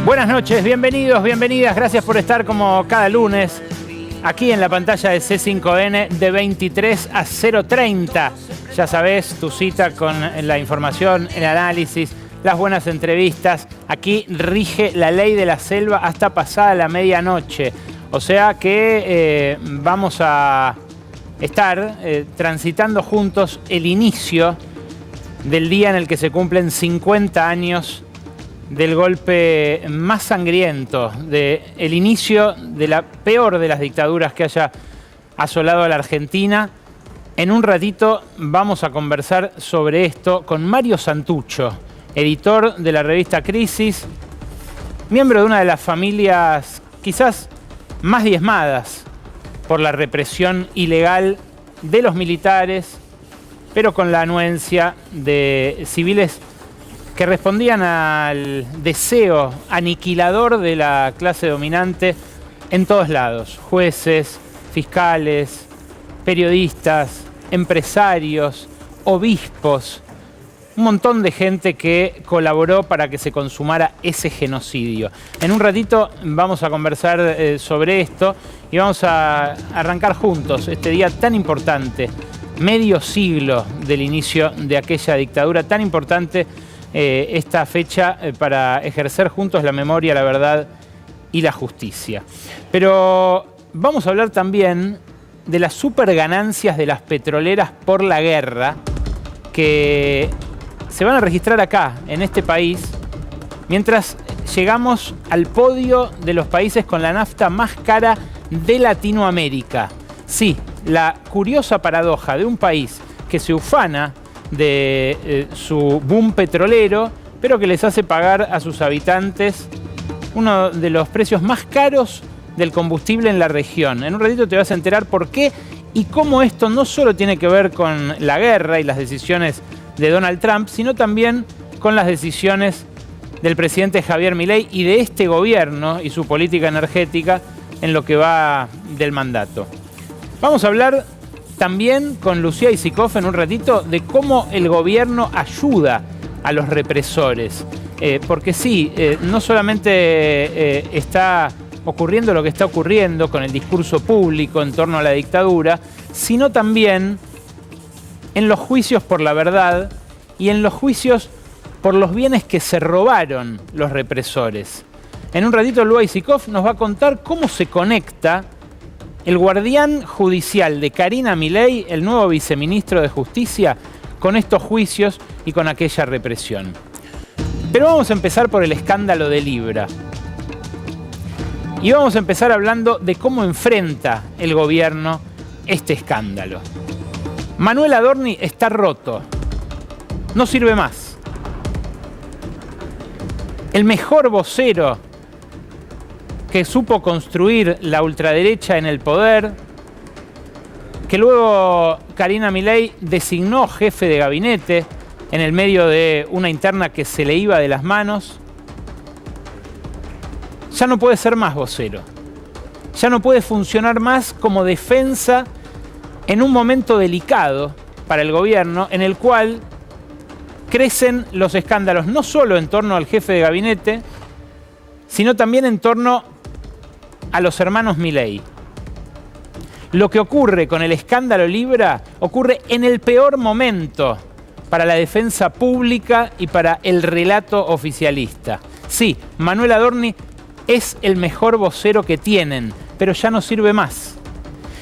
Buenas noches, bienvenidos, bienvenidas, gracias por estar como cada lunes aquí en la pantalla de C5N de 23 a 0:30. Ya sabés, tu cita con la información, el análisis, las buenas entrevistas. Aquí rige la ley de la selva hasta pasada la medianoche. O sea que vamos a estar transitando juntos el inicio del día en el que se cumplen 50 años del golpe más sangriento, del inicio de la peor de las dictaduras que haya asolado a la Argentina. En un ratito vamos a conversar sobre esto con Mario Santucho, editor de la revista Crisis, miembro de una de las familias quizás más diezmadas por la represión ilegal de los militares, pero con la anuencia de civiles que respondían al deseo aniquilador de la clase dominante en todos lados. Jueces, fiscales, periodistas, empresarios, obispos, un montón de gente que colaboró para que se consumara ese genocidio. En un ratito vamos a conversar sobre esto y vamos a arrancar juntos este día tan importante, medio siglo del inicio de aquella dictadura tan importante, esta fecha para ejercer juntos la memoria, la verdad y la justicia. Pero vamos a hablar también de las superganancias de las petroleras por la guerra que se van a registrar acá, en este país, mientras llegamos al podio de los países con la nafta más cara de Latinoamérica. Sí, la curiosa paradoja de un país que se ufana de su boom petrolero, pero que les hace pagar a sus habitantes uno de los precios más caros del combustible en la región. En un ratito te vas a enterar por qué y cómo esto no solo tiene que ver con la guerra y las decisiones de Donald Trump, sino también con las decisiones del presidente Javier Milei y de este gobierno y su política energética en lo que va del mandato. Vamos a hablar también con Lucía Isikoff en un ratito de cómo el gobierno ayuda a los represores. Porque sí, no solamente está ocurriendo lo que está ocurriendo con el discurso público en torno a la dictadura, sino también en los juicios por la verdad y en los juicios por los bienes que se robaron los represores. En un ratito Lucía Isikoff nos va a contar cómo se conecta el guardián judicial de Karina Milei, el nuevo viceministro de Justicia, con estos juicios y con aquella represión. Pero vamos a empezar por el escándalo de Libra. Y vamos a empezar hablando de cómo enfrenta el gobierno este escándalo. Manuel Adorni está roto. No sirve más. El mejor vocero que supo construir la ultraderecha en el poder, que luego Karina Milei designó jefe de gabinete en el medio de una interna que se le iba de las manos, ya no puede ser más vocero. Ya no puede funcionar más como defensa en un momento delicado para el gobierno en el cual crecen los escándalos no solo en torno al jefe de gabinete, sino también en torno a los hermanos Milei. Lo que ocurre con el escándalo Libra ocurre en el peor momento para la defensa pública y para el relato oficialista. Sí, Manuel Adorni es el mejor vocero que tienen, pero ya no sirve más.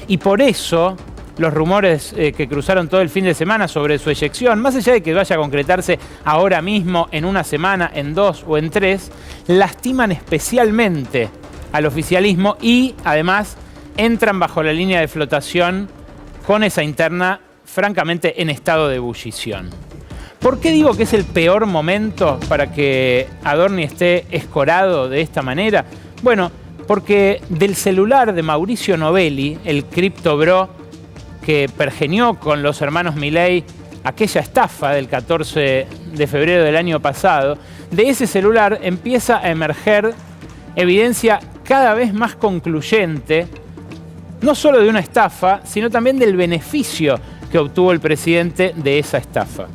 Y por eso los rumores que cruzaron todo el fin de semana sobre su eyección, más allá de que vaya a concretarse ahora mismo, en una semana, en 2 o en 3, lastiman especialmente al oficialismo y además entran bajo la línea de flotación con esa interna francamente en estado de ebullición. ¿Por qué digo que es el peor momento para que Adorni esté escorado de esta manera? Bueno, porque del celular de Mauricio Novelli, el criptobro que pergeñó con los hermanos Milei aquella estafa del 14 de febrero del año pasado, de ese celular empieza a emerger evidencia cada vez más concluyente, no solo de una estafa, sino también del beneficio que obtuvo el presidente de esa estafa.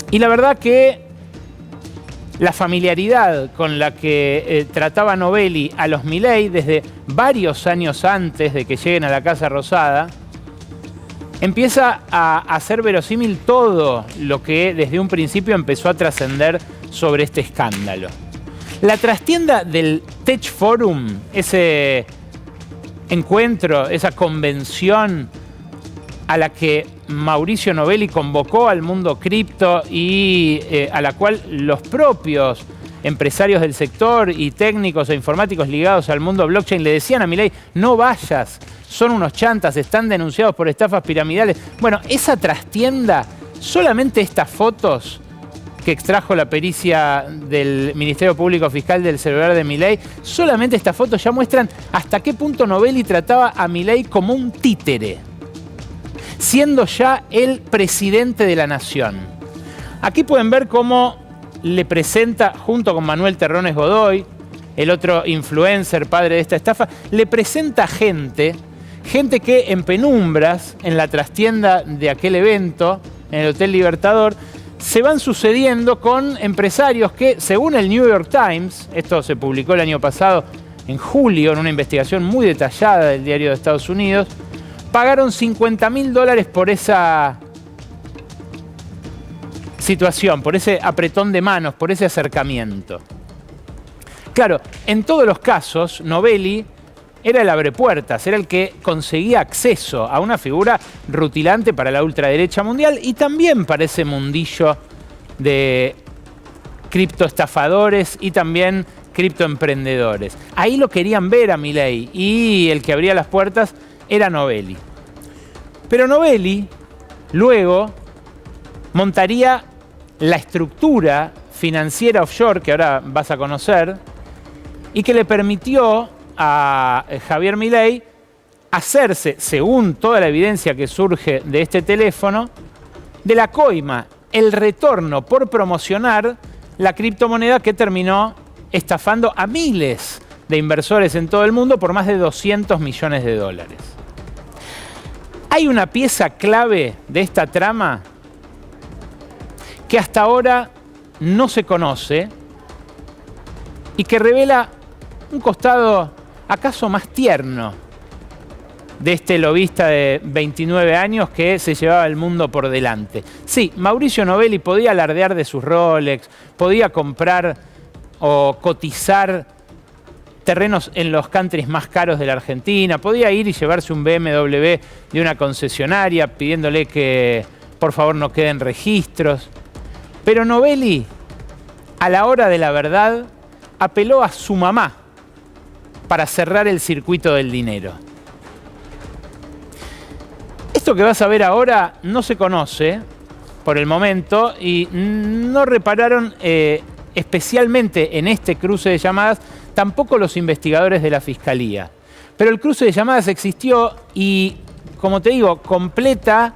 Y la verdad que la familiaridad con la que trataba Novelli a los Milei desde varios años antes de que lleguen a la Casa Rosada, empieza a hacer verosímil todo lo que desde un principio empezó a trascender sobre este escándalo. La trastienda del Tech Forum, ese encuentro, esa convención a la que Mauricio Novelli convocó al mundo cripto y a la cual los propios empresarios del sector y técnicos e informáticos ligados al mundo blockchain le decían a Milei: no vayas, son unos chantas, están denunciados por estafas piramidales. Bueno, esa trastienda, solamente estas fotos que extrajo la pericia del Ministerio Público Fiscal del celular de Milei, solamente estas fotos ya muestran hasta qué punto Novelli trataba a Milei como un títere, siendo ya el presidente de la nación. Aquí pueden ver cómo le presenta, junto con Manuel Terrones Godoy, el otro influencer padre de esta estafa, le presenta gente que en penumbras, en la trastienda de aquel evento, en el Hotel Libertador, se van sucediendo con empresarios que, según el New York Times, esto se publicó el año pasado, en julio, en una investigación muy detallada del diario de Estados Unidos, pagaron $50.000 por esa situación, por ese apretón de manos, por ese acercamiento. Claro, en todos los casos, Novelli era el abrepuertas, era el que conseguía acceso a una figura rutilante para la ultraderecha mundial y también para ese mundillo de criptoestafadores y también criptoemprendedores. Ahí lo querían ver a Milei y el que abría las puertas era Novelli. Pero Novelli luego montaría la estructura financiera offshore que ahora vas a conocer y que le permitió a Javier Milei hacerse, según toda la evidencia que surge de este teléfono, de la coima, el retorno por promocionar la criptomoneda que terminó estafando a miles de inversores en todo el mundo por más de $200 millones. Hay una pieza clave de esta trama que hasta ahora no se conoce y que revela un costado acaso más tierno de este lobista de 29 años que se llevaba el mundo por delante. Sí, Mauricio Novelli podía alardear de sus Rolex, podía comprar o cotizar terrenos en los countries más caros de la Argentina, podía ir y llevarse un BMW de una concesionaria pidiéndole que por favor no queden registros. Pero Novelli, a la hora de la verdad, apeló a su mamá para cerrar el circuito del dinero. Esto que vas a ver ahora no se conoce por el momento y no repararon especialmente en este cruce de llamadas tampoco los investigadores de la Fiscalía. Pero el cruce de llamadas existió y, como te digo, completa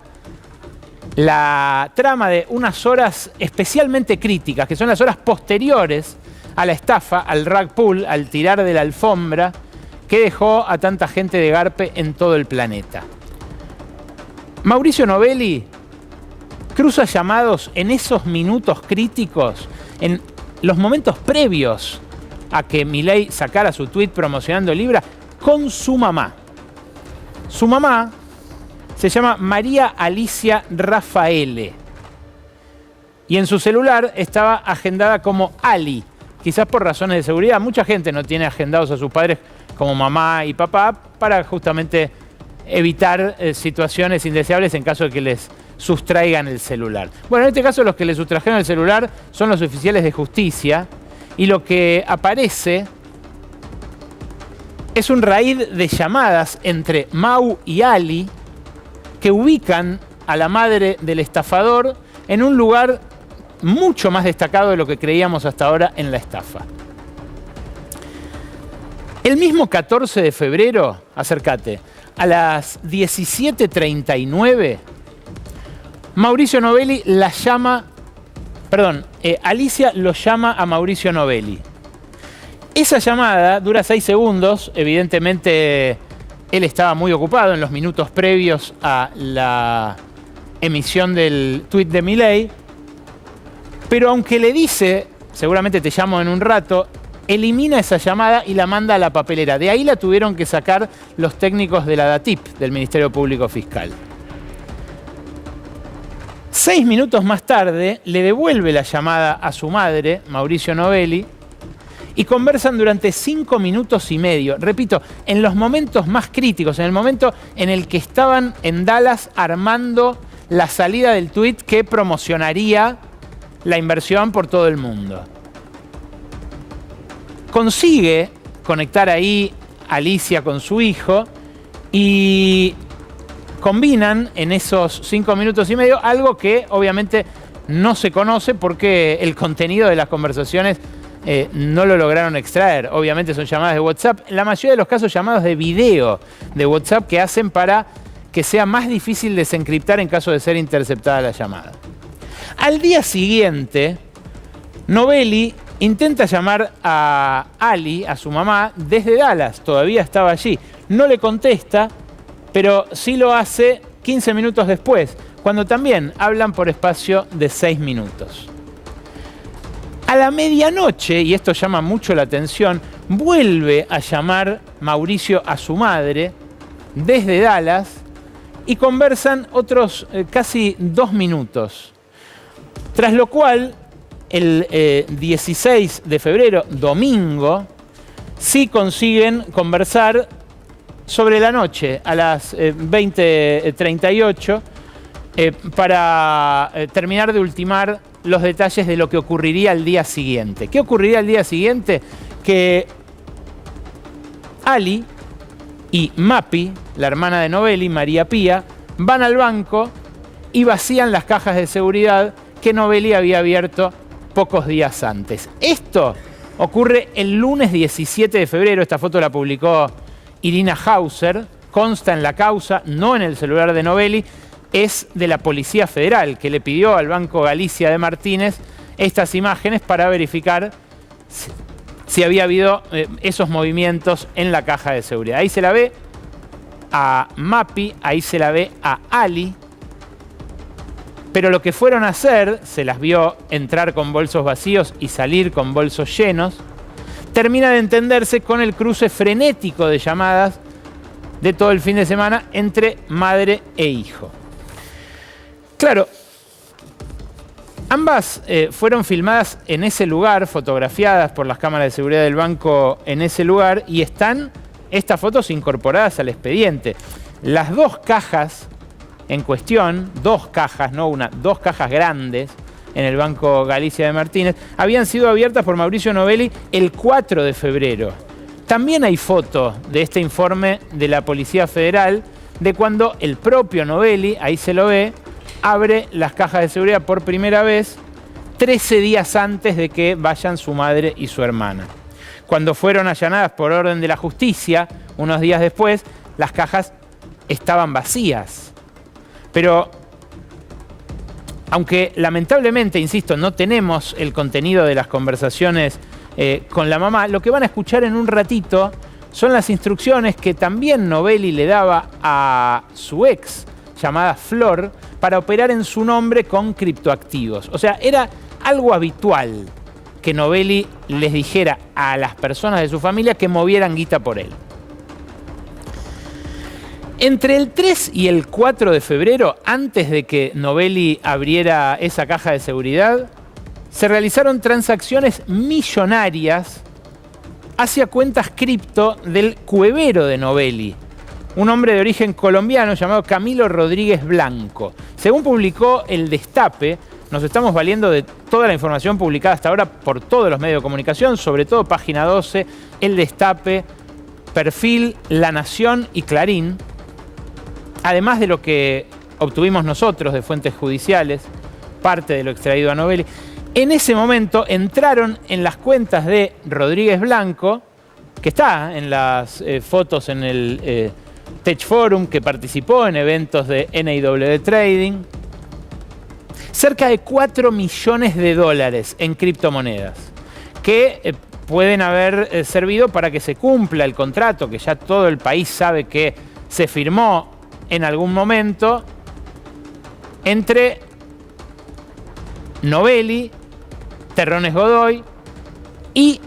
la trama de unas horas especialmente críticas, que son las horas posteriores a la estafa, al rug pull, al tirar de la alfombra que dejó a tanta gente de garpe en todo el planeta. Mauricio Novelli cruza llamados en esos minutos críticos, en los momentos previos a que Milei sacara su tweet promocionando Libra, con su mamá. Su mamá se llama María Alicia Rafaele y en su celular estaba agendada como Ali, quizás por razones de seguridad. Mucha gente no tiene agendados a sus padres como mamá y papá para justamente evitar situaciones indeseables en caso de que les sustraigan el celular. Bueno, en este caso los que le sustrajeron el celular son los oficiales de justicia y lo que aparece es un raíz de llamadas entre Mau y Ali que ubican a la madre del estafador en un lugar mucho más destacado de lo que creíamos hasta ahora en la estafa. El mismo 14 de febrero, acércate, a las 17:39, Mauricio Novelli Alicia lo llama a Mauricio Novelli. Esa llamada dura 6 segundos, evidentemente él estaba muy ocupado en los minutos previos a la emisión del tuit de Milei, pero aunque le dice seguramente te llamo en un rato, elimina esa llamada y la manda a la papelera. De ahí la tuvieron que sacar los técnicos de la DATIP, del Ministerio Público Fiscal. 6 minutos más tarde, le devuelve la llamada a su madre, Mauricio Novelli, y conversan durante 5 minutos y medio. Repito, en los momentos más críticos, en el momento en el que estaban en Dallas armando la salida del tuit que promocionaría la inversión por todo el mundo. Consigue conectar ahí a Alicia con su hijo y combinan en esos 5 minutos y medio algo que obviamente no se conoce porque el contenido de las conversaciones no lo lograron extraer. Obviamente son llamadas de WhatsApp, en la mayoría de los casos llamadas de video de WhatsApp que hacen para que sea más difícil desencriptar en caso de ser interceptada la llamada. Al día siguiente, Novelli intenta llamar a Ali, a su mamá, desde Dallas. Todavía estaba allí. No le contesta, pero sí lo hace 15 minutos después, cuando también hablan por espacio de 6 minutos. A la medianoche, y esto llama mucho la atención, vuelve a llamar Mauricio a su madre desde Dallas y conversan otros casi 2 minutos. Tras lo cual, el 16 de febrero, domingo, sí consiguen conversar sobre la noche, a las 20:38, para terminar de ultimar los detalles de lo que ocurriría al día siguiente. ¿Qué ocurriría al día siguiente? Que Ali y Mapi, la hermana de Novelli, María Pía, van al banco y vacían las cajas de seguridad que Novelli había abierto pocos días antes. Esto ocurre el lunes 17 de febrero. Esta foto la publicó Irina Hauser, consta en la causa, no en el celular de Novelli, es de la Policía Federal, que le pidió al Banco Galicia de Martínez estas imágenes para verificar si había habido esos movimientos en la caja de seguridad. Ahí se la ve a Mapi, ahí se la ve a Ali, pero lo que fueron a hacer, se las vio entrar con bolsos vacíos y salir con bolsos llenos, termina de entenderse con el cruce frenético de llamadas de todo el fin de semana entre madre e hijo. Claro, ambas fueron filmadas en ese lugar, fotografiadas por las cámaras de seguridad del banco en ese lugar, y están estas fotos incorporadas al expediente. Las 2 cajas en cuestión, 2 cajas, no una, 2 cajas grandes en el Banco Galicia de Martínez, habían sido abiertas por Mauricio Novelli el 4 de febrero. También hay foto de este informe de la Policía Federal de cuando el propio Novelli, ahí se lo ve, abre las cajas de seguridad por primera vez 13 días antes de que vayan su madre y su hermana. Cuando fueron allanadas por orden de la justicia, unos días después, las cajas estaban vacías. Pero, aunque lamentablemente, insisto, no tenemos el contenido de las conversaciones con la mamá, lo que van a escuchar en un ratito son las instrucciones que también Novelli le daba a su ex, llamada Flor, para operar en su nombre con criptoactivos. O sea, era algo habitual que Novelli les dijera a las personas de su familia que movieran guita por él. Entre el 3 y el 4 de febrero, antes de que Novelli abriera esa caja de seguridad, se realizaron transacciones millonarias hacia cuentas cripto del cuevero de Novelli, un hombre de origen colombiano llamado Camilo Rodríguez Blanco. Según publicó El Destape, nos estamos valiendo de toda la información publicada hasta ahora por todos los medios de comunicación, sobre todo Página 12, El Destape, Perfil, La Nación y Clarín, además de lo que obtuvimos nosotros de fuentes judiciales, parte de lo extraído a Novelli. En ese momento entraron en las cuentas de Rodríguez Blanco, que está en las fotos en el Tech Forum, que participó en eventos de NIW Trading, cerca de $4 millones en criptomonedas, que pueden haber servido para que se cumpla el contrato, que ya todo el país sabe que se firmó en algún momento entre Novelli Terrones Godoy y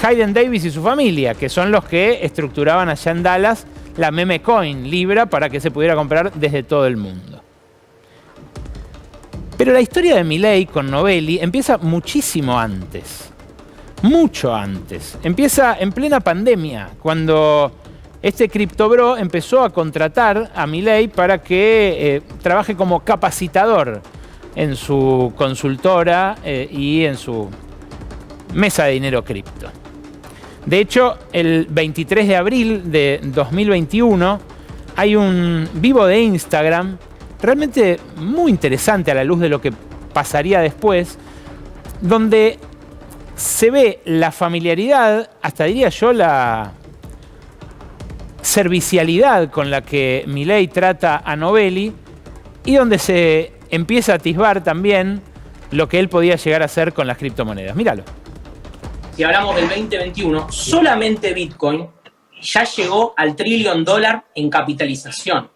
Hayden Davis y su familia, que son los que estructuraban allá en Dallas la meme coin Libra para que se pudiera comprar desde todo el mundo. Pero la historia de Milei con Novelli empieza muchísimo antes. Mucho antes. Empieza en plena pandemia, cuando este criptobro empezó a contratar a Milei para que trabaje como capacitador en su consultora y en su mesa de dinero cripto. De hecho, el 23 de abril de 2021 hay un vivo de Instagram realmente muy interesante a la luz de lo que pasaría después, donde se ve la familiaridad, hasta diría yo la servicialidad con la que Milei trata a Novelli, y donde se empieza a atisbar también lo que él podía llegar a hacer con las criptomonedas. Míralo. Si hablamos del 2021, solamente Bitcoin ya llegó al $1 trillón en capitalización.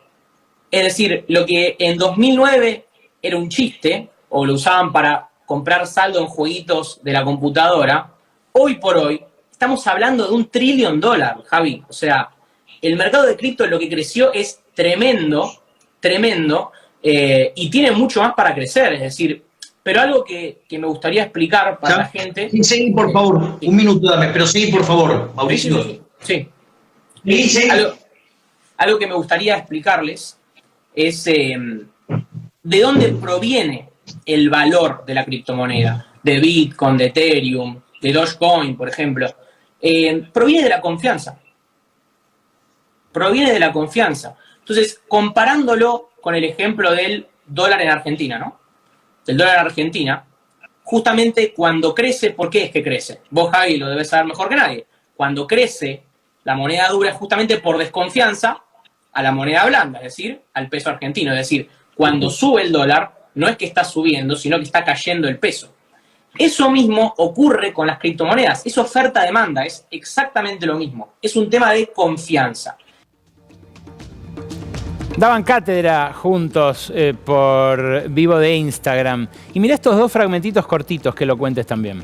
Es decir, lo que en 2009 era un chiste, o lo usaban para comprar saldo en jueguitos de la computadora, hoy por hoy estamos hablando de $1 trillón, Javi. O sea, el mercado de cripto lo que creció es tremendo, tremendo, y tiene mucho más para crecer. Es decir, pero algo que me gustaría explicar para la gente... Sí, por favor, sí. Un minuto dame, pero sí, por favor, Mauricio. Sí. Sí. Algo que me gustaría explicarles es de dónde proviene el valor de la criptomoneda, de Bitcoin, de Ethereum, de Dogecoin, por ejemplo. Proviene de la confianza. Proviene de la confianza. Entonces, comparándolo con el ejemplo del dólar en Argentina, ¿no? Del dólar en Argentina, justamente cuando crece, ¿por qué es que crece? Vos, Javi, lo debes saber mejor que nadie. Cuando crece la moneda dura es justamente por desconfianza a la moneda blanda, es decir, al peso argentino. Es decir, cuando sube el dólar, no es que está subiendo, sino que está cayendo el peso. Eso mismo ocurre con las criptomonedas. Es oferta-demanda, es exactamente lo mismo. Es un tema de confianza. Daban cátedra juntos por vivo de Instagram. Y mirá estos dos fragmentitos cortitos que lo cuentes también.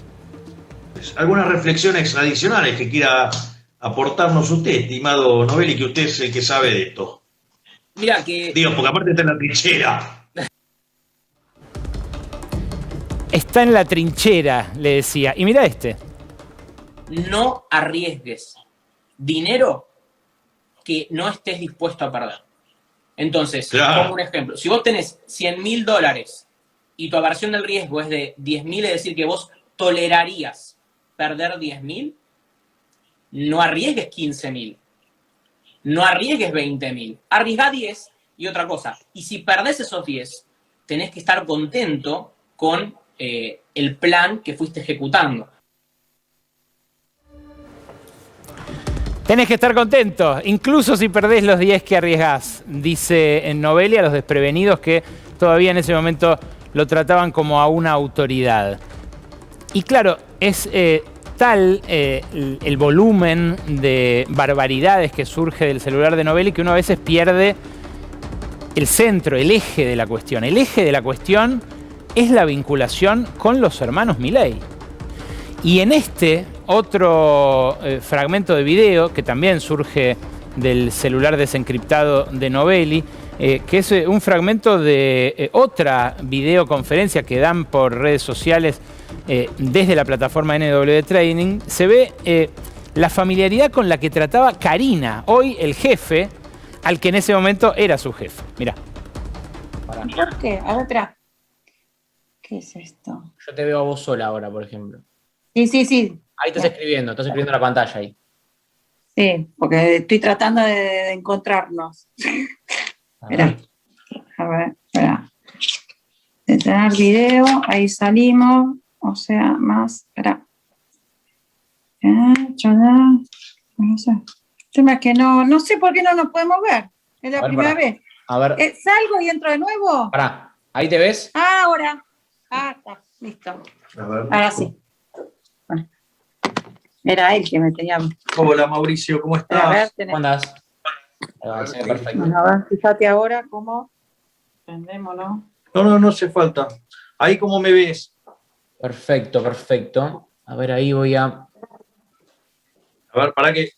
Algunas reflexiones adicionales que quiera aportarnos usted, estimado Novelli, que usted es el que sabe de esto. Mira que... Digo, porque aparte está en la trinchera. Está en la trinchera, le decía. Y mira este. No arriesgues dinero que no estés dispuesto a perder. Entonces, claro. Pongo un ejemplo. Si vos tenés $100.000 y tu aversión del riesgo es de 10.000, es decir, que vos tolerarías perder 10.000, no arriesgues 15.000. No arriesgues 20.000. Arriesgá 10 y otra cosa. Y si perdés esos 10, tenés que estar contento con el plan que fuiste ejecutando. Tenés que estar contento, incluso si perdés los 10 que arriesgás, dice en Novelli a los desprevenidos que todavía en ese momento lo trataban como a una autoridad. Y claro, es tal el volumen de barbaridades que surge del celular de Novelli que uno a veces pierde el centro, el eje de la cuestión. El eje de la cuestión es la vinculación con los hermanos Milei. Y en este otro fragmento de video, que también surge del celular desencriptado de Novelli, que es un fragmento de otra videoconferencia que dan por redes sociales desde la plataforma NW Trading, se ve la familiaridad con la que trataba Karina, hoy el jefe, al que en ese momento era su jefe. Mirá. ¿Por qué? A ver, espera. ¿Qué es esto? Yo te veo a vos sola ahora, por ejemplo. Sí. Ahí estás escribiendo la pantalla ahí. Sí, porque estoy tratando de encontrarnos. Espera. A ver, espera. Detener video, ahí salimos. O sea, más. Espera. No sé. El tema es que no sé por qué no nos podemos ver. Es la primera vez. A ver. ¿Salgo y entro de nuevo? Pará, ¿ahí te ves? Ahora. Está, listo. Ahora sí. Bueno. Era él que me tenía. Hola, Mauricio, ¿cómo estás? A ver, ¿Cómo andás? Perfecto. Bueno, a ver, fíjate ahora cómo. Prendémoslo. No hace falta. Ahí, ¿cómo me ves? Perfecto, perfecto. A ver, ahí voy a... A ver, ¿para qué?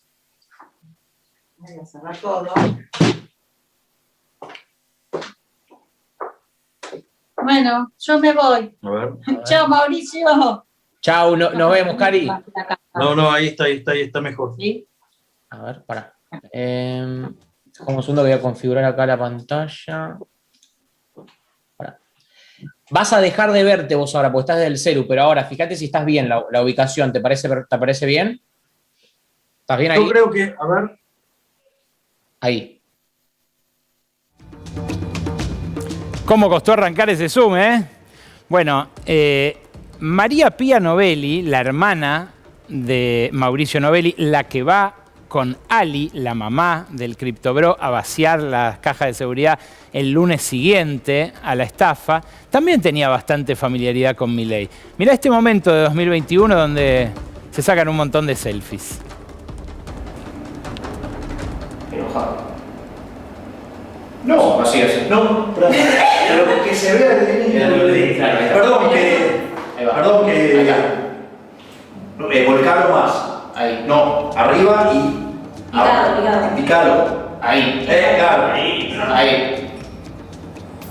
Voy a cerrar todo. Bueno, yo me voy. A ver. Chao, Mauricio. Chau, nos vemos, Cari. No, ahí está mejor. ¿Sí? A ver, pará. Como un segundo que voy a configurar acá la pantalla. Pará. Vas a dejar de verte vos ahora, porque estás desde el celu, pero ahora fíjate si estás bien la ubicación. ¿Te parece bien? ¿Estás bien ahí? Yo creo que, a ver. Ahí. ¿Cómo costó arrancar ese Zoom, eh? Bueno, María Pía Novelli, la hermana de Mauricio Novelli, la que va con Ali, la mamá del CryptoBro, a vaciar las cajas de seguridad el lunes siguiente a la estafa, también tenía bastante familiaridad con Milei. Mirá este momento de 2021 donde se sacan un montón de selfies. Enojado. No, así es. No, pero que se vea el Claro, ahí está. Perdón que volcarlo más. Ahí. No, arriba y picado. Ahí. Claro. Ahí.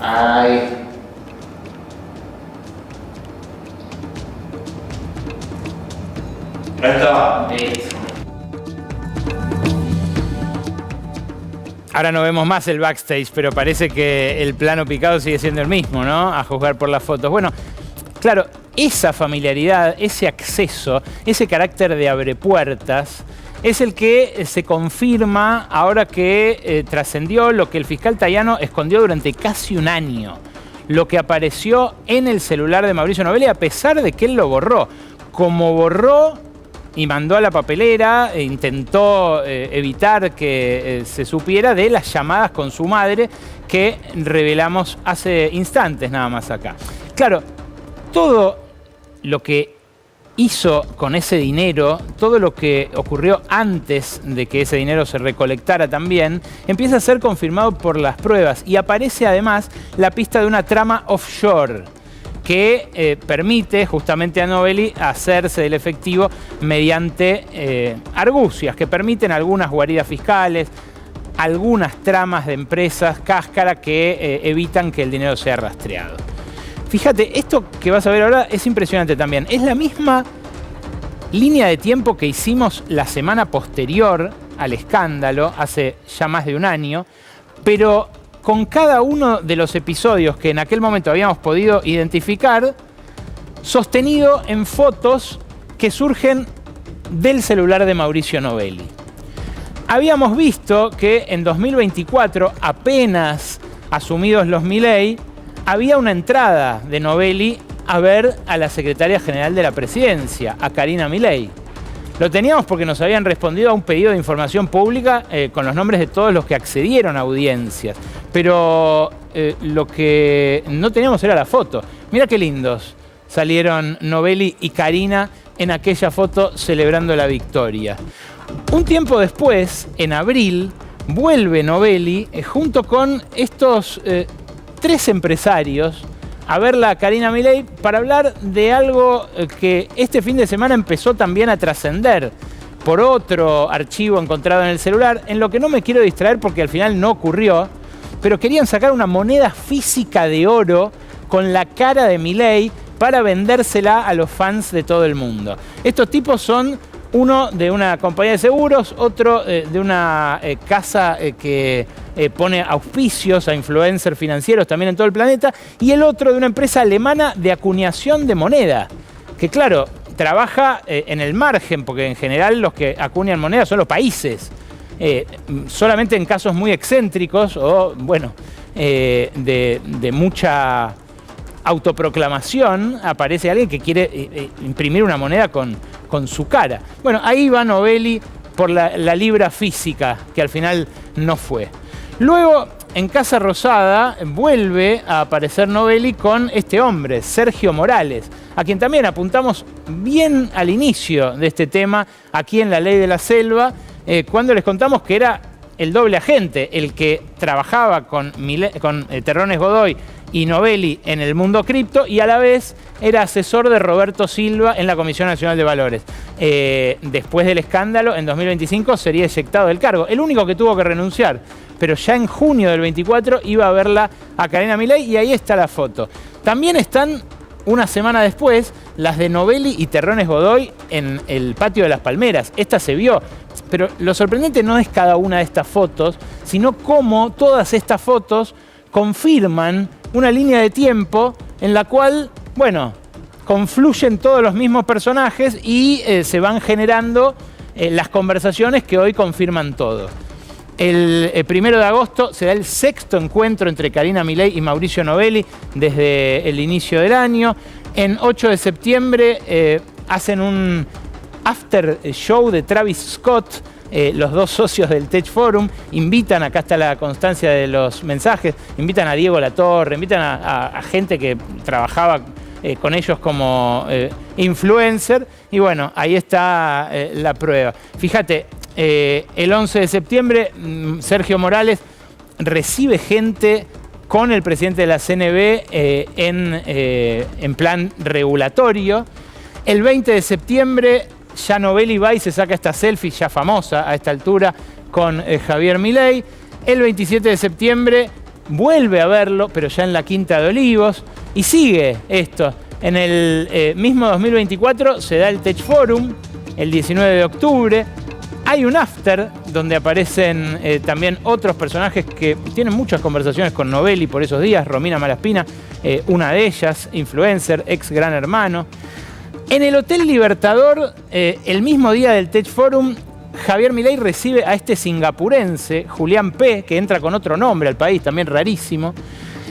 Ahí. Ahí está. Listo. Ahora no vemos más el backstage, pero parece que el plano picado sigue siendo el mismo, ¿no? A juzgar por las fotos. Bueno, claro, esa familiaridad, ese acceso, ese carácter de abrepuertas, es el que se confirma ahora que trascendió lo que el fiscal Tayano escondió durante casi un año. Lo que apareció en el celular de Mauricio Novelli, a pesar de que él lo borró. Como borró y mandó a la papelera, e intentó evitar que se supiera de las llamadas con su madre que revelamos hace instantes nada más acá. Claro, todo lo que hizo con ese dinero, todo lo que ocurrió antes de que ese dinero se recolectara también, empieza a ser confirmado por las pruebas y aparece además la pista de una trama offshore que permite justamente a Novelli hacerse del efectivo mediante argucias que permiten algunas guaridas fiscales, algunas tramas de empresas cáscara que evitan que el dinero sea rastreado. Fíjate, esto que vas a ver ahora es impresionante también. Es la misma línea de tiempo que hicimos la semana posterior al escándalo, hace ya más de un año, pero con cada uno de los episodios que en aquel momento habíamos podido identificar, sostenido en fotos que surgen del celular de Mauricio Novelli. Habíamos visto que en 2024, apenas asumidos los Milei, había una entrada de Novelli a ver a la secretaria general de la presidencia, a Karina Milei. Lo teníamos porque nos habían respondido a un pedido de información pública con los nombres de todos los que accedieron a audiencias. Pero lo que no teníamos era la foto. Mira qué lindos salieron Novelli y Karina en aquella foto celebrando la victoria. Un tiempo después, en abril, vuelve Novelli junto con estos 3 empresarios a verla a Karina Milei para hablar de algo que este fin de semana empezó también a trascender por otro archivo encontrado en el celular, en lo que no me quiero distraer porque al final no ocurrió, pero querían sacar una moneda física de oro con la cara de Milei para vendérsela a los fans de todo el mundo. Estos tipos son uno de una compañía de seguros, otro de una casa que pone auspicios a influencers financieros también en todo el planeta, y el otro de una empresa alemana de acuñación de moneda, que claro, trabaja en el margen, porque en general los que acuñan moneda son los países. Solamente en casos muy excéntricos o, bueno, de mucha autoproclamación aparece alguien que quiere imprimir una moneda con su cara. Bueno, ahí va Novelli por la libra física, que al final no fue. Luego, en Casa Rosada, vuelve a aparecer Novelli con este hombre, Sergio Morales, a quien también apuntamos bien al inicio de este tema, aquí en La Ley de la Selva, cuando les contamos que era el doble agente, el que trabajaba con Terrones Godoy y Novelli en el mundo cripto, y a la vez era asesor de Roberto Silva en la Comisión Nacional de Valores. Después del escándalo, en 2025 sería eyectado del cargo. El único que tuvo que renunciar, pero ya en junio del 24 iba a verla a Karina Milei, y ahí está la foto. También están, una semana después, las de Novelli y Terrones Godoy en el patio de las Palmeras. Esta se vio, pero lo sorprendente no es cada una de estas fotos, sino cómo todas estas fotos confirman una línea de tiempo en la cual, bueno, confluyen todos los mismos personajes y se van generando las conversaciones que hoy confirman todo. El 1 de agosto se da el 6º encuentro entre Karina Milei y Mauricio Novelli desde el inicio del año. En 8 de septiembre hacen un after show de Travis Scott, los dos socios del Tech Forum, invitan, acá está la constancia de los mensajes, invitan a Diego Latorre, invitan a gente que trabajaba con ellos como influencer, y bueno, ahí está la prueba. Fíjate, el 11 de septiembre Sergio Morales recibe gente con el presidente de la CNB en plan regulatorio. El 20 de septiembre ya Novelli va y se saca esta selfie ya famosa a esta altura con Javier Milei. El 27 de septiembre vuelve a verlo, pero ya en la Quinta de Olivos, y sigue esto. En el mismo 2024 se da el Tech Forum, el 19 de octubre. Hay un after donde aparecen también otros personajes que tienen muchas conversaciones con Novelli por esos días. Romina Malaspina, una de ellas, influencer, ex Gran Hermano. En el Hotel Libertador, el mismo día del Tech Forum, Javier Milei recibe a este singapurense, Julián P., que entra con otro nombre al país, también rarísimo.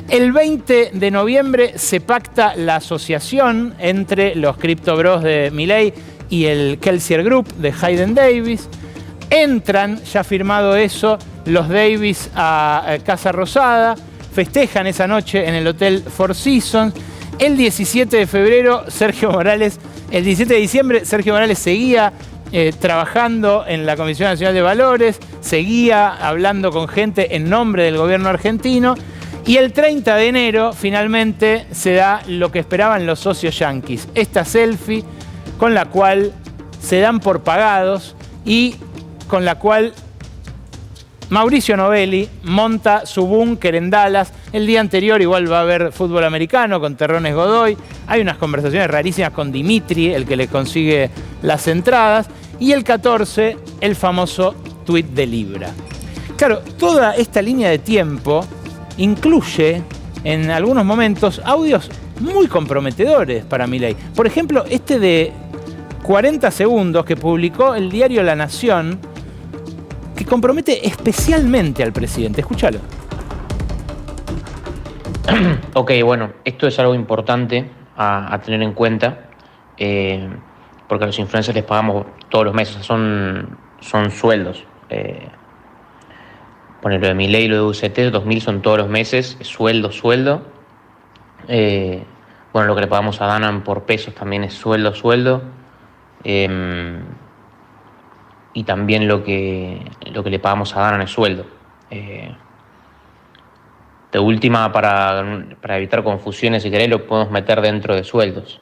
El 20 de noviembre se pacta la asociación entre los Crypto Bros de Milei y el Kelsier Group de Hayden Davis. Entran, ya firmado eso, los Davis a Casa Rosada, festejan esa noche en el Hotel Four Seasons. El 17 de febrero, el 17 de diciembre, Sergio Morales seguía trabajando en la Comisión Nacional de Valores, seguía hablando con gente en nombre del gobierno argentino, y el 30 de enero finalmente se da lo que esperaban los socios yanquis, esta selfie con la cual se dan por pagados y con la cual Mauricio Novelli monta su búnker en Dallas. El día anterior igual va a haber fútbol americano con Terrones Godoy. Hay unas conversaciones rarísimas con Dimitri, el que le consigue las entradas. Y el 14, el famoso tuit de Libra. Claro, toda esta línea de tiempo incluye en algunos momentos audios muy comprometedores para Milei. Por ejemplo, este de 40 segundos que publicó el diario La Nación, que compromete especialmente al presidente. Escúchalo. Ok, bueno, esto es algo importante a tener en cuenta, porque a los influencers les pagamos todos los meses, son sueldos. Poner lo de Milei y lo de UCT, 2.000 son todos los meses, sueldo. Bueno, lo que le pagamos a Danan por pesos también es sueldo. Y también lo que le pagamos a Danan es sueldo. De última, para evitar confusiones, si querés, lo podemos meter dentro de sueldos.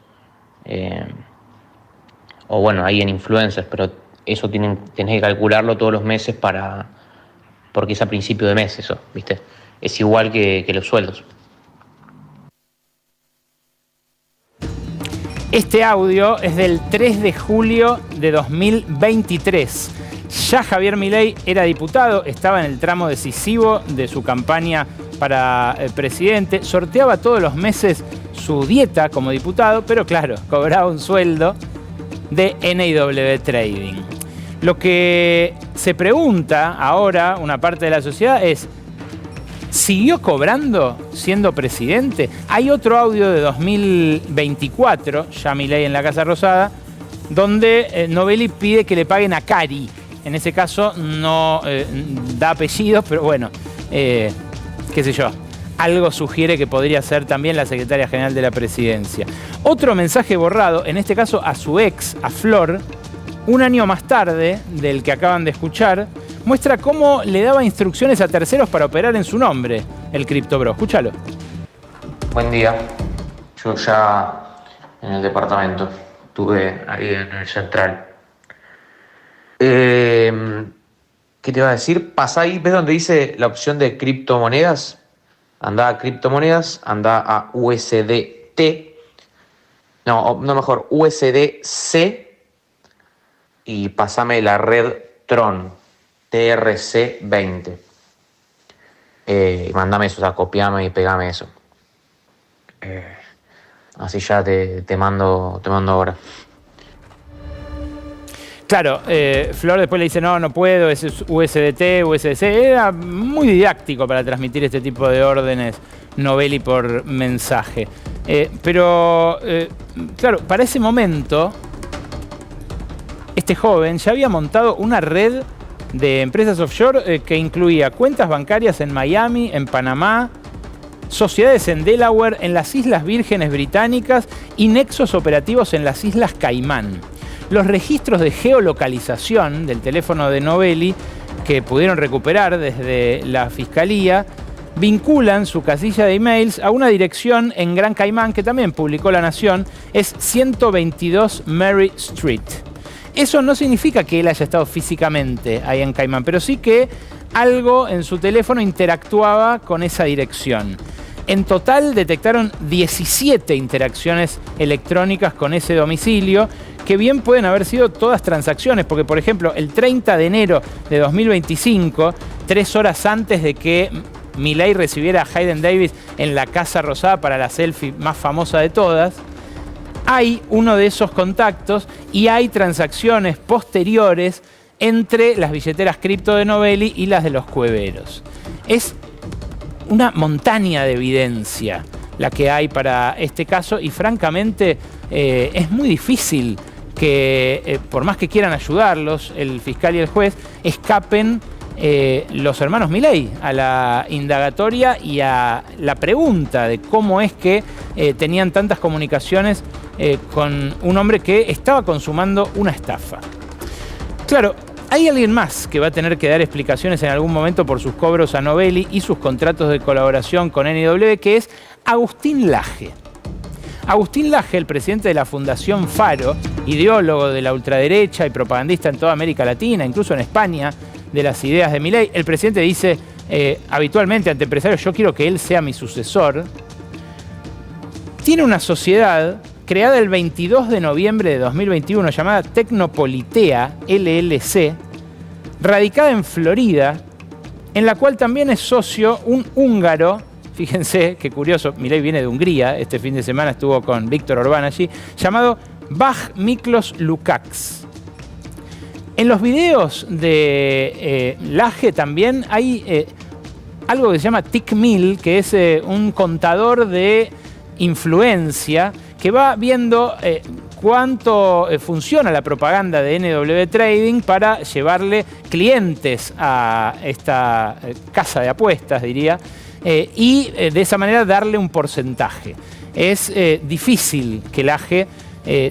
O bueno, ahí en influencers, pero eso tenés que calcularlo todos los meses porque es a principio de mes eso, ¿viste? Es igual que los sueldos. Este audio es del 3 de julio de 2023. Ya Javier Milei era diputado, estaba en el tramo decisivo de su campaña para presidente, sorteaba todos los meses su dieta como diputado, pero claro, cobraba un sueldo de NIW Trading. Lo que se pregunta ahora una parte de la sociedad es: ¿siguió cobrando siendo presidente? Hay otro audio de 2024, ya Milei en la Casa Rosada, donde Novelli pide que le paguen a Cari. En ese caso no da apellidos, pero bueno, qué sé yo, algo sugiere que podría ser también la secretaria general de la presidencia. Otro mensaje borrado, en este caso a su ex, a Flor, un año más tarde del que acaban de escuchar, muestra cómo le daba instrucciones a terceros para operar en su nombre, el Crypto Bro. Escúchalo. Buen día. Yo ya en el departamento. Estuve ahí en el central. ¿Qué te iba a decir? Pasá ahí, ¿ves donde dice la opción de criptomonedas? Andá a criptomonedas, andá a USDT. No, mejor, USDC. Y pasame la red Tron, TRC20. Mándame eso, o sea, copiame y pegame eso. Así ya te mando ahora. Claro, Flor después le dice, no puedo, ese es USDT, USDC. Era muy didáctico para transmitir este tipo de órdenes Novelli por mensaje. Pero, claro, para ese momento, este joven ya había montado una red de empresas offshore que incluía cuentas bancarias en Miami, en Panamá, sociedades en Delaware, en las Islas Vírgenes Británicas y nexos operativos en las Islas Caimán. Los registros de geolocalización del teléfono de Novelli, que pudieron recuperar desde la Fiscalía, vinculan su casilla de emails a una dirección en Gran Caimán que también publicó La Nación, es 122 Mary Street. Eso no significa que él haya estado físicamente ahí en Caimán, pero sí que algo en su teléfono interactuaba con esa dirección. En total detectaron 17 interacciones electrónicas con ese domicilio, que bien pueden haber sido todas transacciones, porque por ejemplo el 30 de enero de 2025, 3 horas antes de que Milei recibiera a Hayden Davis en la Casa Rosada para la selfie más famosa de todas, hay uno de esos contactos y hay transacciones posteriores entre las billeteras cripto de Novelli y las de los cueveros. Es una montaña de evidencia la que hay para este caso y francamente es muy difícil que, por más que quieran ayudarlos, el fiscal y el juez, escapen los hermanos Milei a la indagatoria y a la pregunta de cómo es que tenían tantas comunicaciones con un hombre que estaba consumando una estafa. Claro, hay alguien más que va a tener que dar explicaciones en algún momento por sus cobros a Novelli y sus contratos de colaboración con NW, que es Agustín Laje. Agustín Laje, el presidente de la Fundación Faro, ideólogo de la ultraderecha y propagandista en toda América Latina, incluso en España, de las ideas de Milei. El presidente dice habitualmente ante empresarios, yo quiero que él sea mi sucesor. Tiene una sociedad creada el 22 de noviembre de 2021 llamada Tecnopolitea LLC, radicada en Florida, en la cual también es socio un húngaro. Fíjense qué curioso, Milei viene de Hungría, este fin de semana estuvo con Víctor Orbán allí, llamado Baj Miklos Lukács. En los videos de Laje también hay algo que se llama TickMill, que es un contador de influencia que va viendo cuánto funciona la propaganda de NW Trading para llevarle clientes a esta casa de apuestas, diría, y de esa manera darle un porcentaje. Es difícil que el AGE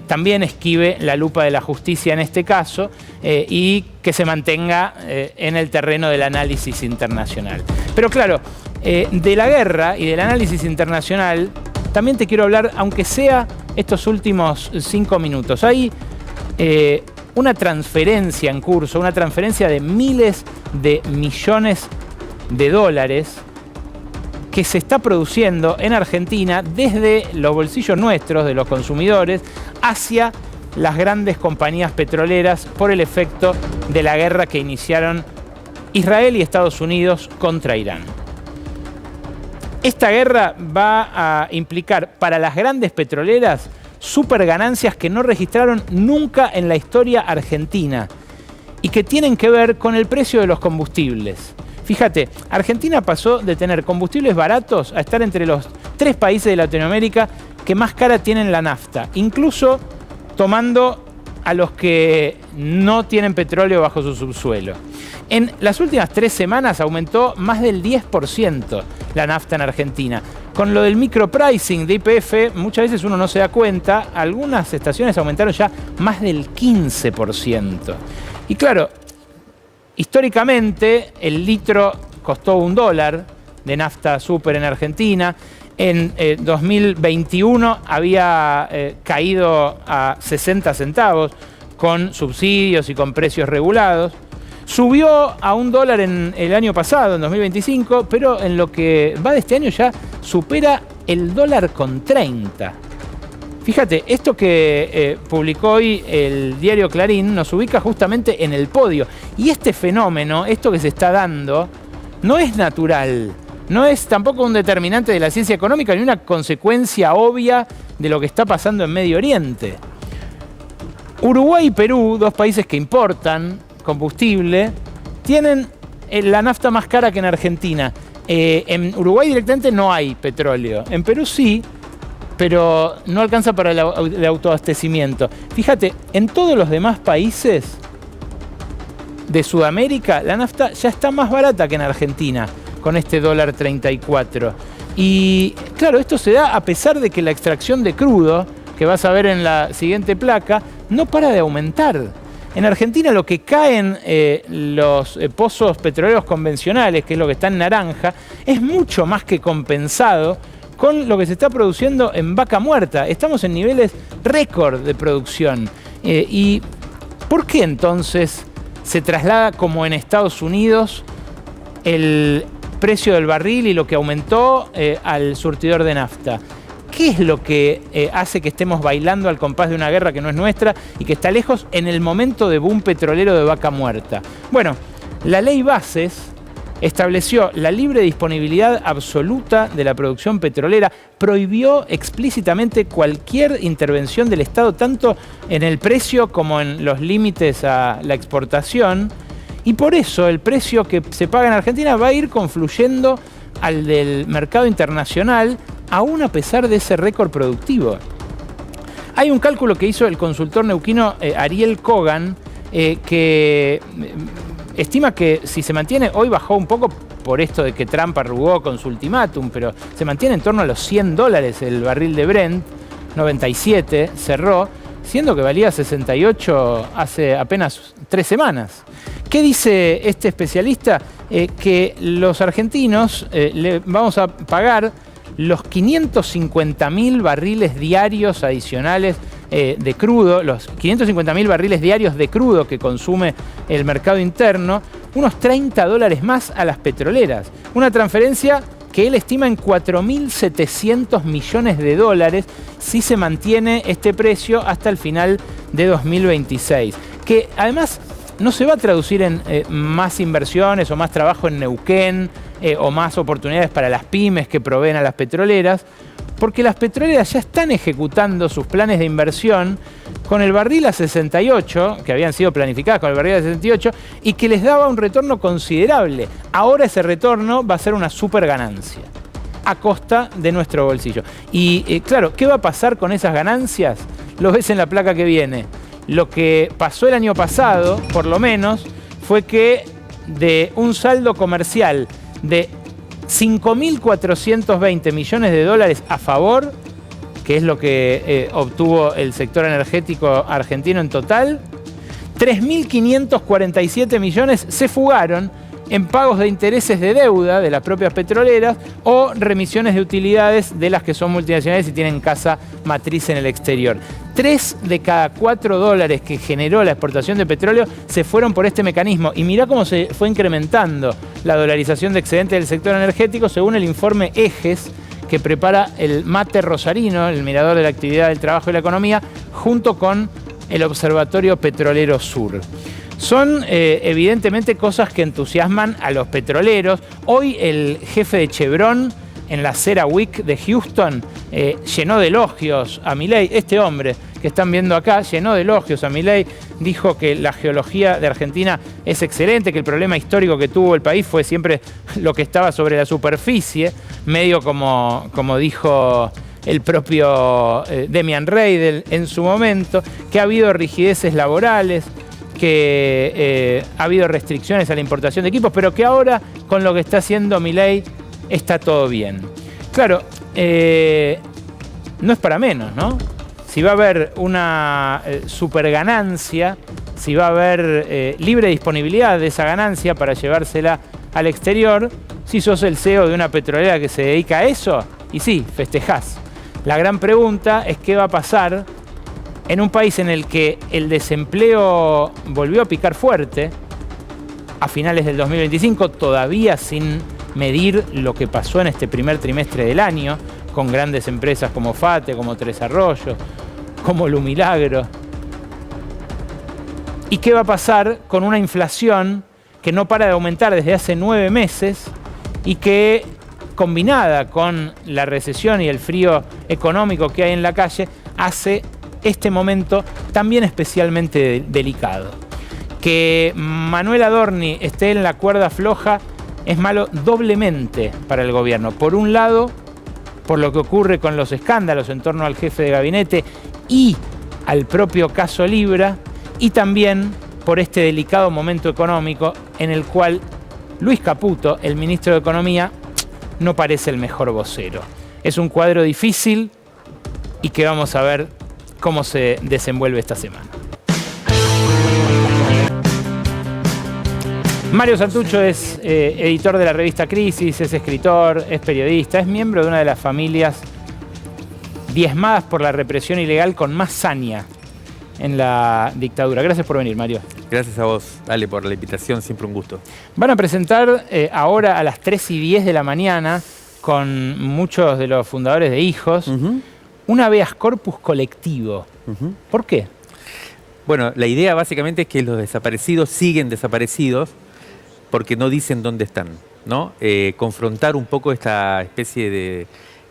también esquive la lupa de la justicia en este caso y que se mantenga en el terreno del análisis internacional. Pero claro, de la guerra y del análisis internacional también te quiero hablar, aunque sea estos últimos 5 minutos. Hay una transferencia en curso, una transferencia de miles de millones de dólares que se está produciendo en Argentina desde los bolsillos nuestros, de los consumidores, hacia las grandes compañías petroleras por el efecto de la guerra que iniciaron Israel y Estados Unidos contra Irán. Esta guerra va a implicar para las grandes petroleras super ganancias que no registraron nunca en la historia argentina y que tienen que ver con el precio de los combustibles. Fíjate, Argentina pasó de tener combustibles baratos a estar entre los 3 países de Latinoamérica que más cara tienen la nafta, incluso tomando a los que no tienen petróleo bajo su subsuelo. En las últimas 3 semanas aumentó más del 10% la nafta en Argentina. Con lo del micropricing de YPF, muchas veces uno no se da cuenta, algunas estaciones aumentaron ya más del 15%. Y claro, históricamente el litro costó $1 de nafta súper en Argentina. En 2021 había caído a 60 centavos con subsidios y con precios regulados. Subió a $1 en el año pasado, en 2025, pero en lo que va de este año ya supera el $1.30. Fíjate, esto que publicó hoy el diario Clarín nos ubica justamente en el podio. Y este fenómeno, esto que se está dando, no es natural. No es tampoco un determinante de la ciencia económica ni una consecuencia obvia de lo que está pasando en Medio Oriente. Uruguay y Perú, dos países que importan combustible, tienen la nafta más cara que en Argentina. En Uruguay directamente no hay petróleo. En Perú sí, pero no alcanza para el autoabastecimiento. Fíjate, en todos los demás países de Sudamérica, la nafta ya está más barata que en Argentina, con este $1.34. Y claro, esto se da a pesar de que la extracción de crudo, que vas a ver en la siguiente placa, no para de aumentar. En Argentina lo que caen los pozos petroleros convencionales, que es lo que está en naranja, es mucho más que compensado con lo que se está produciendo en Vaca Muerta. Estamos en niveles récord de producción. ¿Y por qué entonces se traslada como en Estados Unidos el precio del barril y lo que aumentó al surtidor de nafta? ¿Qué es lo que hace que estemos bailando al compás de una guerra que no es nuestra y que está lejos en el momento de boom petrolero de Vaca Muerta? Bueno, la ley Bases estableció la libre disponibilidad absoluta de la producción petrolera, prohibió explícitamente cualquier intervención del Estado, tanto en el precio como en los límites a la exportación, y por eso el precio que se paga en Argentina va a ir confluyendo al del mercado internacional, aún a pesar de ese récord productivo. Hay un cálculo que hizo el consultor neuquino Ariel Kogan, que estima que si se mantiene, hoy bajó un poco por esto de que Trump arrugó con su ultimátum, pero se mantiene en torno a los $100 el barril de Brent, 97 cerró, siendo que valía 68 hace apenas 3 semanas. ¿Qué dice este especialista? Que los argentinos le vamos a pagar los 550.000 barriles diarios adicionales de crudo, los 550.000 barriles diarios de crudo que consume el mercado interno, unos $30 más a las petroleras. Una transferencia que él estima en 4.700 millones de dólares si se mantiene este precio hasta el final de 2026. Que además no se va a traducir en más inversiones o más trabajo en Neuquén o más oportunidades para las pymes que proveen a las petroleras, porque las petroleras ya están ejecutando sus planes de inversión con el barril a 68, que habían sido planificadas con el barril a 68, y que les daba un retorno considerable. Ahora ese retorno va a ser una super ganancia, a costa de nuestro bolsillo. Y claro, ¿qué va a pasar con esas ganancias? Lo ves en la placa que viene. Lo que pasó el año pasado, por lo menos, fue que de un saldo comercial de 5.420 millones de dólares a favor, que es lo que obtuvo el sector energético argentino en total, 3.547 millones se fugaron en pagos de intereses de deuda de las propias petroleras o remisiones de utilidades de las que son multinacionales y tienen casa matriz en el exterior. 3 de cada 4 dólares que generó la exportación de petróleo se fueron por este mecanismo. Y mirá cómo se fue incrementando la dolarización de excedentes del sector energético según el informe Ejes que prepara el MATE Rosarino, el Mirador de la Actividad del Trabajo y la Economía, junto con el Observatorio Petrolero Sur. Son evidentemente cosas que entusiasman a los petroleros. Hoy el jefe de Chevron en la Cera Week de Houston llenó de elogios a Milei. Este hombre que están viendo acá llenó de elogios a Milei. Dijo que la geología de Argentina es excelente, que el problema histórico que tuvo el país fue siempre lo que estaba sobre la superficie, medio como dijo el propio Demian Reidel en su momento, que ha habido rigideces laborales, que ha habido restricciones a la importación de equipos, pero que ahora con lo que está haciendo Milei está todo bien. Claro, no es para menos, ¿no? Si va a haber una superganancia, si va a haber libre disponibilidad de esa ganancia para llevársela al exterior, si sos el CEO de una petrolera que se dedica a eso, y sí, festejás. La gran pregunta es qué va a pasar en un país en el que el desempleo volvió a picar fuerte a finales del 2025, todavía sin medir lo que pasó en este primer trimestre del año, con grandes empresas como FATE, como Tres Arroyos, como Lumilagro. ¿Y qué va a pasar con una inflación que no para de aumentar desde hace 9 meses y que, combinada con la recesión y el frío económico que hay en la calle, hace este momento también especialmente delicado? Que Manuel Adorni esté en la cuerda floja es malo doblemente para el gobierno. Por un lado, por lo que ocurre con los escándalos en torno al jefe de gabinete y al propio caso Libra, y también por este delicado momento económico en el cual Luis Caputo, el ministro de Economía, no parece el mejor vocero. Es un cuadro difícil y que vamos a ver cómo se desenvuelve esta semana. Mario Santucho es editor de la revista Crisis, es escritor, es periodista, es miembro de una de las familias diezmadas por la represión ilegal con más saña en la dictadura. Gracias por venir, Mario. Gracias a vos, Ale, por la invitación, siempre un gusto. Van a presentar ahora a las 3:10 de la mañana con muchos de los fundadores de Hijos un habeas corpus colectivo. ¿Por qué? Bueno, la idea básicamente es que los desaparecidos siguen desaparecidos porque no dicen dónde están, ¿no? Confrontar un poco esta especie de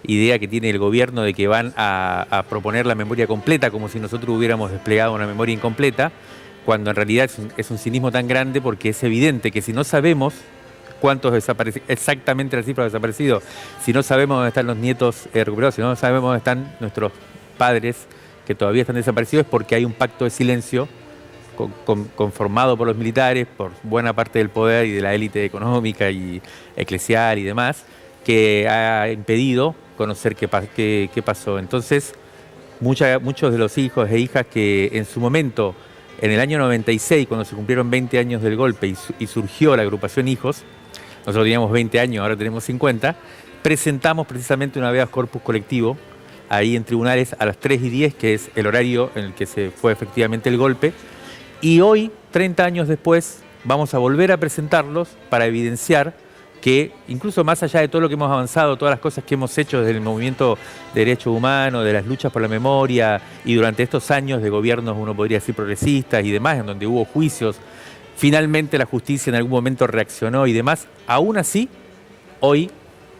idea que tiene el gobierno de que van a proponer la memoria completa, como si nosotros hubiéramos desplegado una memoria incompleta, cuando en realidad es un cinismo tan grande, porque es evidente que si no sabemos cuántos desaparecidos, exactamente la cifra de desaparecidos, si no sabemos dónde están los nietos recuperados, si no sabemos dónde están nuestros padres que todavía están desaparecidos, es porque hay un pacto de silencio conformado por los militares, por buena parte del poder y de la élite económica y eclesial y demás, que ha impedido conocer qué pasó. Entonces, muchos de los hijos e hijas que en su momento, en el año 96, cuando se cumplieron 20 años del golpe y surgió la agrupación Hijos, nosotros teníamos 20 años, ahora tenemos 50, presentamos precisamente un habeas corpus colectivo ahí en tribunales a las 3:10, que es el horario en el que se fue efectivamente el golpe. Y hoy, 30 años después, vamos a volver a presentarlos para evidenciar que incluso más allá de todo lo que hemos avanzado, todas las cosas que hemos hecho desde el movimiento de derechos humanos, de las luchas por la memoria y durante estos años de gobiernos, uno podría decir progresistas y demás, en donde hubo juicios, finalmente la justicia en algún momento reaccionó y demás, aún así, hoy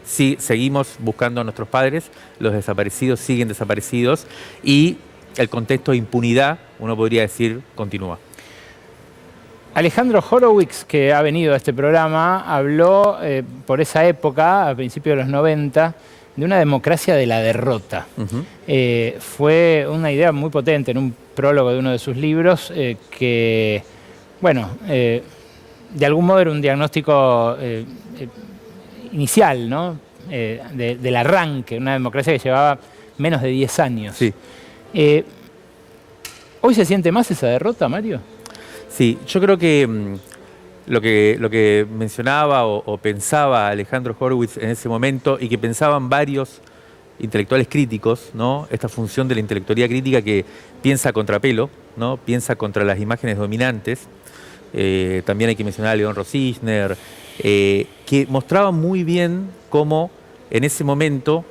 sí seguimos buscando a nuestros padres, los desaparecidos siguen desaparecidos y el contexto de impunidad, uno podría decir, continúa. Alejandro Horowitz, que ha venido a este programa, habló por esa época, a principios de los 90, de una democracia de la derrota. Fue una idea muy potente en un prólogo de uno de sus libros que, bueno, de algún modo era un diagnóstico inicial, ¿no? Del arranque, una democracia que llevaba menos de 10 años. Sí. ¿Hoy se siente más esa derrota, Mario? Sí, yo creo que lo que mencionaba o pensaba Alejandro Horowitz en ese momento y que pensaban varios intelectuales críticos, ¿no? Esta función de la intelectualidad crítica que piensa a contrapelo, ¿no? Piensa contra las imágenes dominantes. También hay que mencionar a León Rosisner, que mostraba muy bien cómo en ese momento,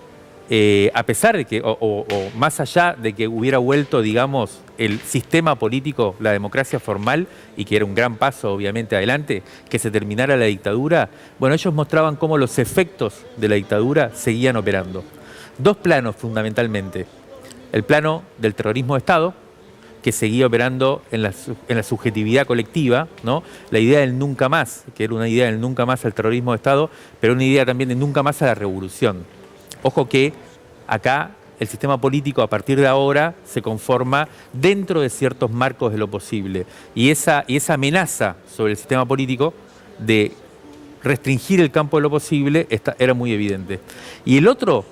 a pesar de que, o más allá de que hubiera vuelto, digamos, el sistema político, la democracia formal, y que era un gran paso, obviamente, adelante, que se terminara la dictadura, bueno, ellos mostraban cómo los efectos de la dictadura seguían operando. Dos planos, fundamentalmente. El plano del terrorismo de Estado, que seguía operando en la subjetividad colectiva, ¿no? La idea del nunca más, que era una idea del nunca más al terrorismo de Estado, pero una idea también de nunca más a la revolución. Ojo que acá el sistema político a partir de ahora se conforma dentro de ciertos marcos de lo posible. Y esa amenaza sobre el sistema político de restringir el campo de lo posible era muy evidente. Y el otro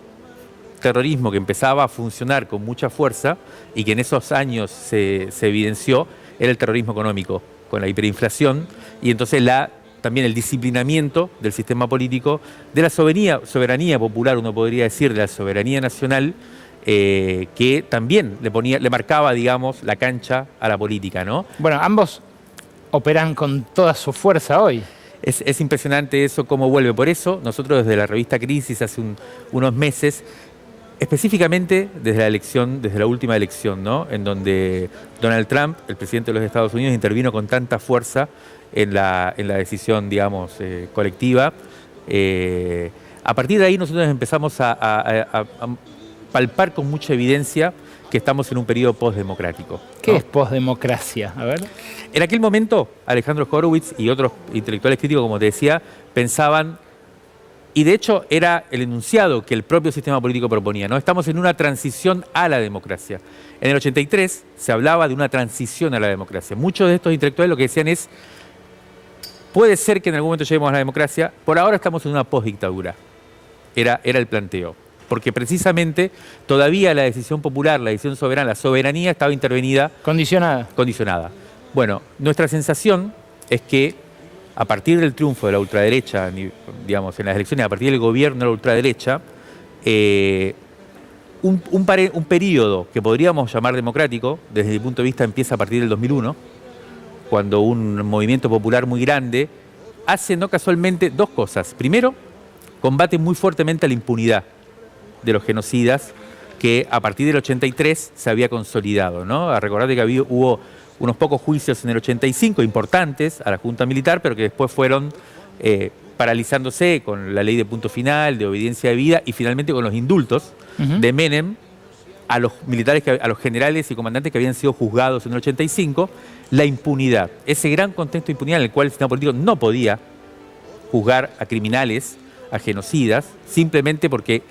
terrorismo que empezaba a funcionar con mucha fuerza y que en esos años se evidenció era el terrorismo económico, con la hiperinflación y entonces la también el disciplinamiento del sistema político, de la soberanía popular, uno podría decir, de la soberanía nacional, que también le marcaba, digamos, la cancha a la política, ¿no? Bueno, ambos operan con toda su fuerza hoy. Es impresionante eso, cómo vuelve. Por eso, nosotros desde la revista Crisis, hace unos meses, específicamente desde la última elección, ¿no? En donde Donald Trump, el presidente de los Estados Unidos, intervino con tanta fuerza en la decisión, digamos, colectiva. A partir de ahí nosotros empezamos a palpar con mucha evidencia que estamos en un periodo postdemocrático, ¿no? ¿Qué es postdemocracia? A ver. En aquel momento, Alejandro Horowitz y otros intelectuales críticos, como te decía, pensaban, y de hecho era el enunciado que el propio sistema político proponía, ¿no? Estamos en una transición a la democracia. En el 83 se hablaba de una transición a la democracia. Muchos de estos intelectuales lo que decían es, puede ser que en algún momento lleguemos a la democracia, por ahora estamos en una postdictadura. Era el planteo. Porque precisamente todavía la decisión popular, la decisión soberana, la soberanía estaba intervenida. Condicionada. Bueno, nuestra sensación es que a partir del triunfo de la ultraderecha, digamos, en las elecciones, a partir del gobierno de la ultraderecha, un periodo que podríamos llamar democrático, desde mi punto de vista empieza a partir del 2001, cuando un movimiento popular muy grande hace no casualmente dos cosas. Primero, combate muy fuertemente la impunidad de los genocidas, que a partir del 83 se había consolidado, ¿no? A recordar que hubo unos pocos juicios en el 85 importantes a la Junta Militar, pero que después fueron paralizándose con la ley de punto final, de obediencia de vida y finalmente con los indultos de Menem a los militares, a los generales y comandantes que habían sido juzgados en el 85, la impunidad, ese gran contexto de impunidad en el cual el sistema político no podía juzgar a criminales, a genocidas, simplemente porque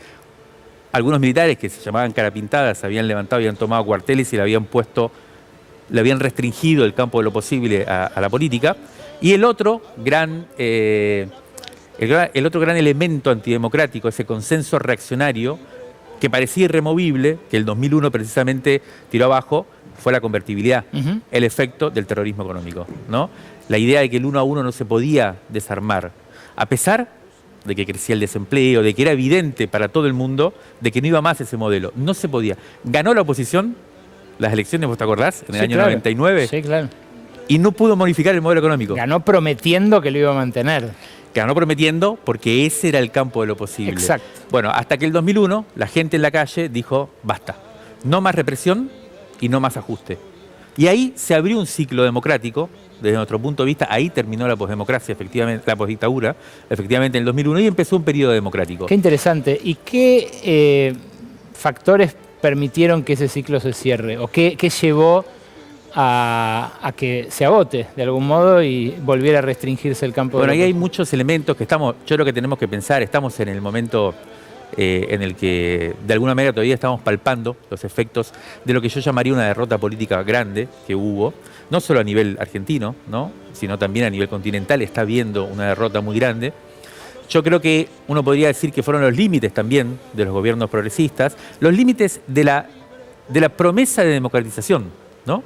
algunos militares que se llamaban carapintadas se habían levantado, habían tomado cuarteles y le habían restringido el campo de lo posible a la política. Y el otro gran elemento antidemocrático, ese consenso reaccionario que parecía irremovible, que el 2001 precisamente tiró abajo, fue la convertibilidad, el efecto del terrorismo económico, ¿no? La idea de que el 1 a 1 no se podía desarmar, a pesar de que crecía el desempleo, de que era evidente para todo el mundo de que no iba más ese modelo. No se podía. Ganó la oposición las elecciones, ¿vos te acordás? En el año 99. Sí, claro. Y no pudo modificar el modelo económico. Ganó prometiendo que lo iba a mantener. Ganó prometiendo porque ese era el campo de lo posible. Exacto. Bueno, hasta que el 2001 la gente en la calle dijo, basta. No más represión y no más ajuste. Y ahí se abrió un ciclo democrático. Desde nuestro punto de vista, ahí terminó la posdemocracia, efectivamente, la posdictadura, efectivamente en el 2001, y empezó un periodo democrático. Qué interesante. ¿Y qué factores permitieron que ese ciclo se cierre? ¿O qué llevó a que se agote de algún modo y volviera a restringirse el campo? Bueno, ahí hay muchos elementos que yo creo que tenemos que pensar. Estamos en el momento en el que de alguna manera todavía estamos palpando los efectos de lo que yo llamaría una derrota política grande que hubo, no solo a nivel argentino, ¿no?, sino también a nivel continental. Está habiendo una derrota muy grande. Yo creo que uno podría decir que fueron los límites también de los gobiernos progresistas, los límites de la promesa de democratización, ¿no?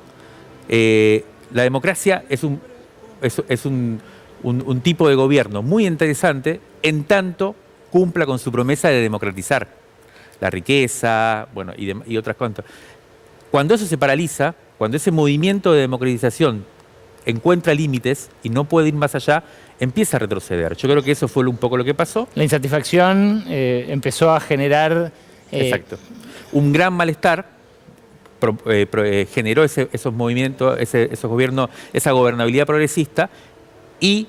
La democracia es un tipo de gobierno muy interesante en tanto cumpla con su promesa de democratizar la riqueza, bueno, y otras cosas. Cuando eso se paraliza, cuando ese movimiento de democratización encuentra límites y no puede ir más allá, empieza a retroceder. Yo creo que eso fue un poco lo que pasó. La insatisfacción empezó a generar... Exacto. Un gran malestar generó esos movimientos, esos gobiernos, esa gobernabilidad progresista, y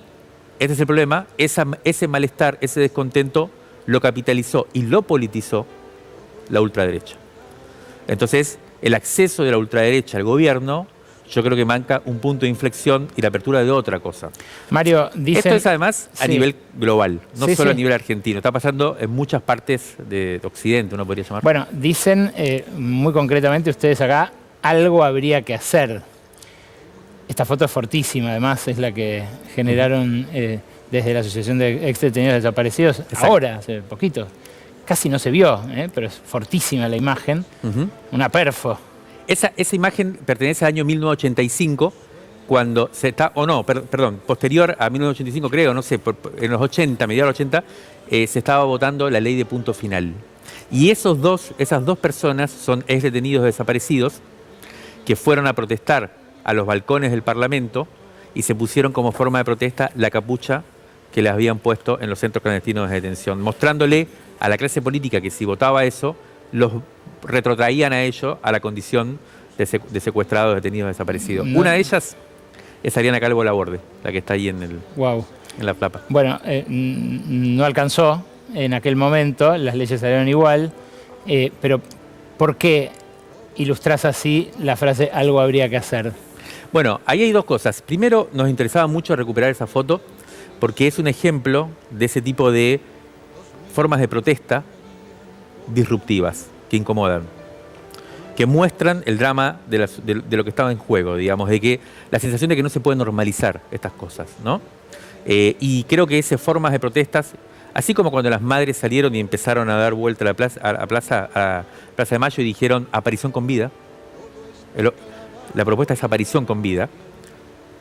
este es el problema, ese malestar, ese descontento lo capitalizó y lo politizó la ultraderecha. Entonces, el acceso de la ultraderecha al gobierno, yo creo que marca un punto de inflexión y la apertura de otra cosa. Mario, dicen... Esto es además a nivel global, no Sí, solo sí. a nivel argentino. Está pasando en muchas partes de Occidente, uno podría llamar. Bueno, dicen muy concretamente ustedes acá, algo habría que hacer. Esta foto es fortísima, además, es la que generaron desde la Asociación de Ex Detenidos Desaparecidos, Exacto. ahora, hace poquito. Casi no se vio, pero es fortísima la imagen. Una perfo. Esa imagen pertenece al año 1985 cuando se está, o no, perdón, posterior a 1985 creo, no sé, en los 80, mediados de los 80, se estaba votando la ley de punto final. Y esas dos personas son ex detenidos desaparecidos que fueron a protestar a los balcones del Parlamento y se pusieron como forma de protesta la capucha que les habían puesto en los centros clandestinos de detención, mostrándole a la clase política que si votaba eso, los retrotraían a ellos a la condición de secuestrados, detenidos, desaparecidos. No. Una de ellas es Ariana Calvo Laborde, la que está ahí en la flapa. Bueno, no alcanzó en aquel momento, las leyes salieron igual, pero ¿por qué ilustrás así la frase algo habría que hacer? Bueno, ahí hay dos cosas. Primero, nos interesaba mucho recuperar esa foto porque es un ejemplo de ese tipo de formas de protesta disruptivas, que incomodan, que muestran el drama de lo que estaba en juego, digamos, de que la sensación de que no se pueden normalizar estas cosas, ¿no? Y creo que esas formas de protestas, así como cuando las madres salieron y empezaron a dar vuelta a la Plaza de Mayo y dijeron aparición con vida, la propuesta es aparición con vida,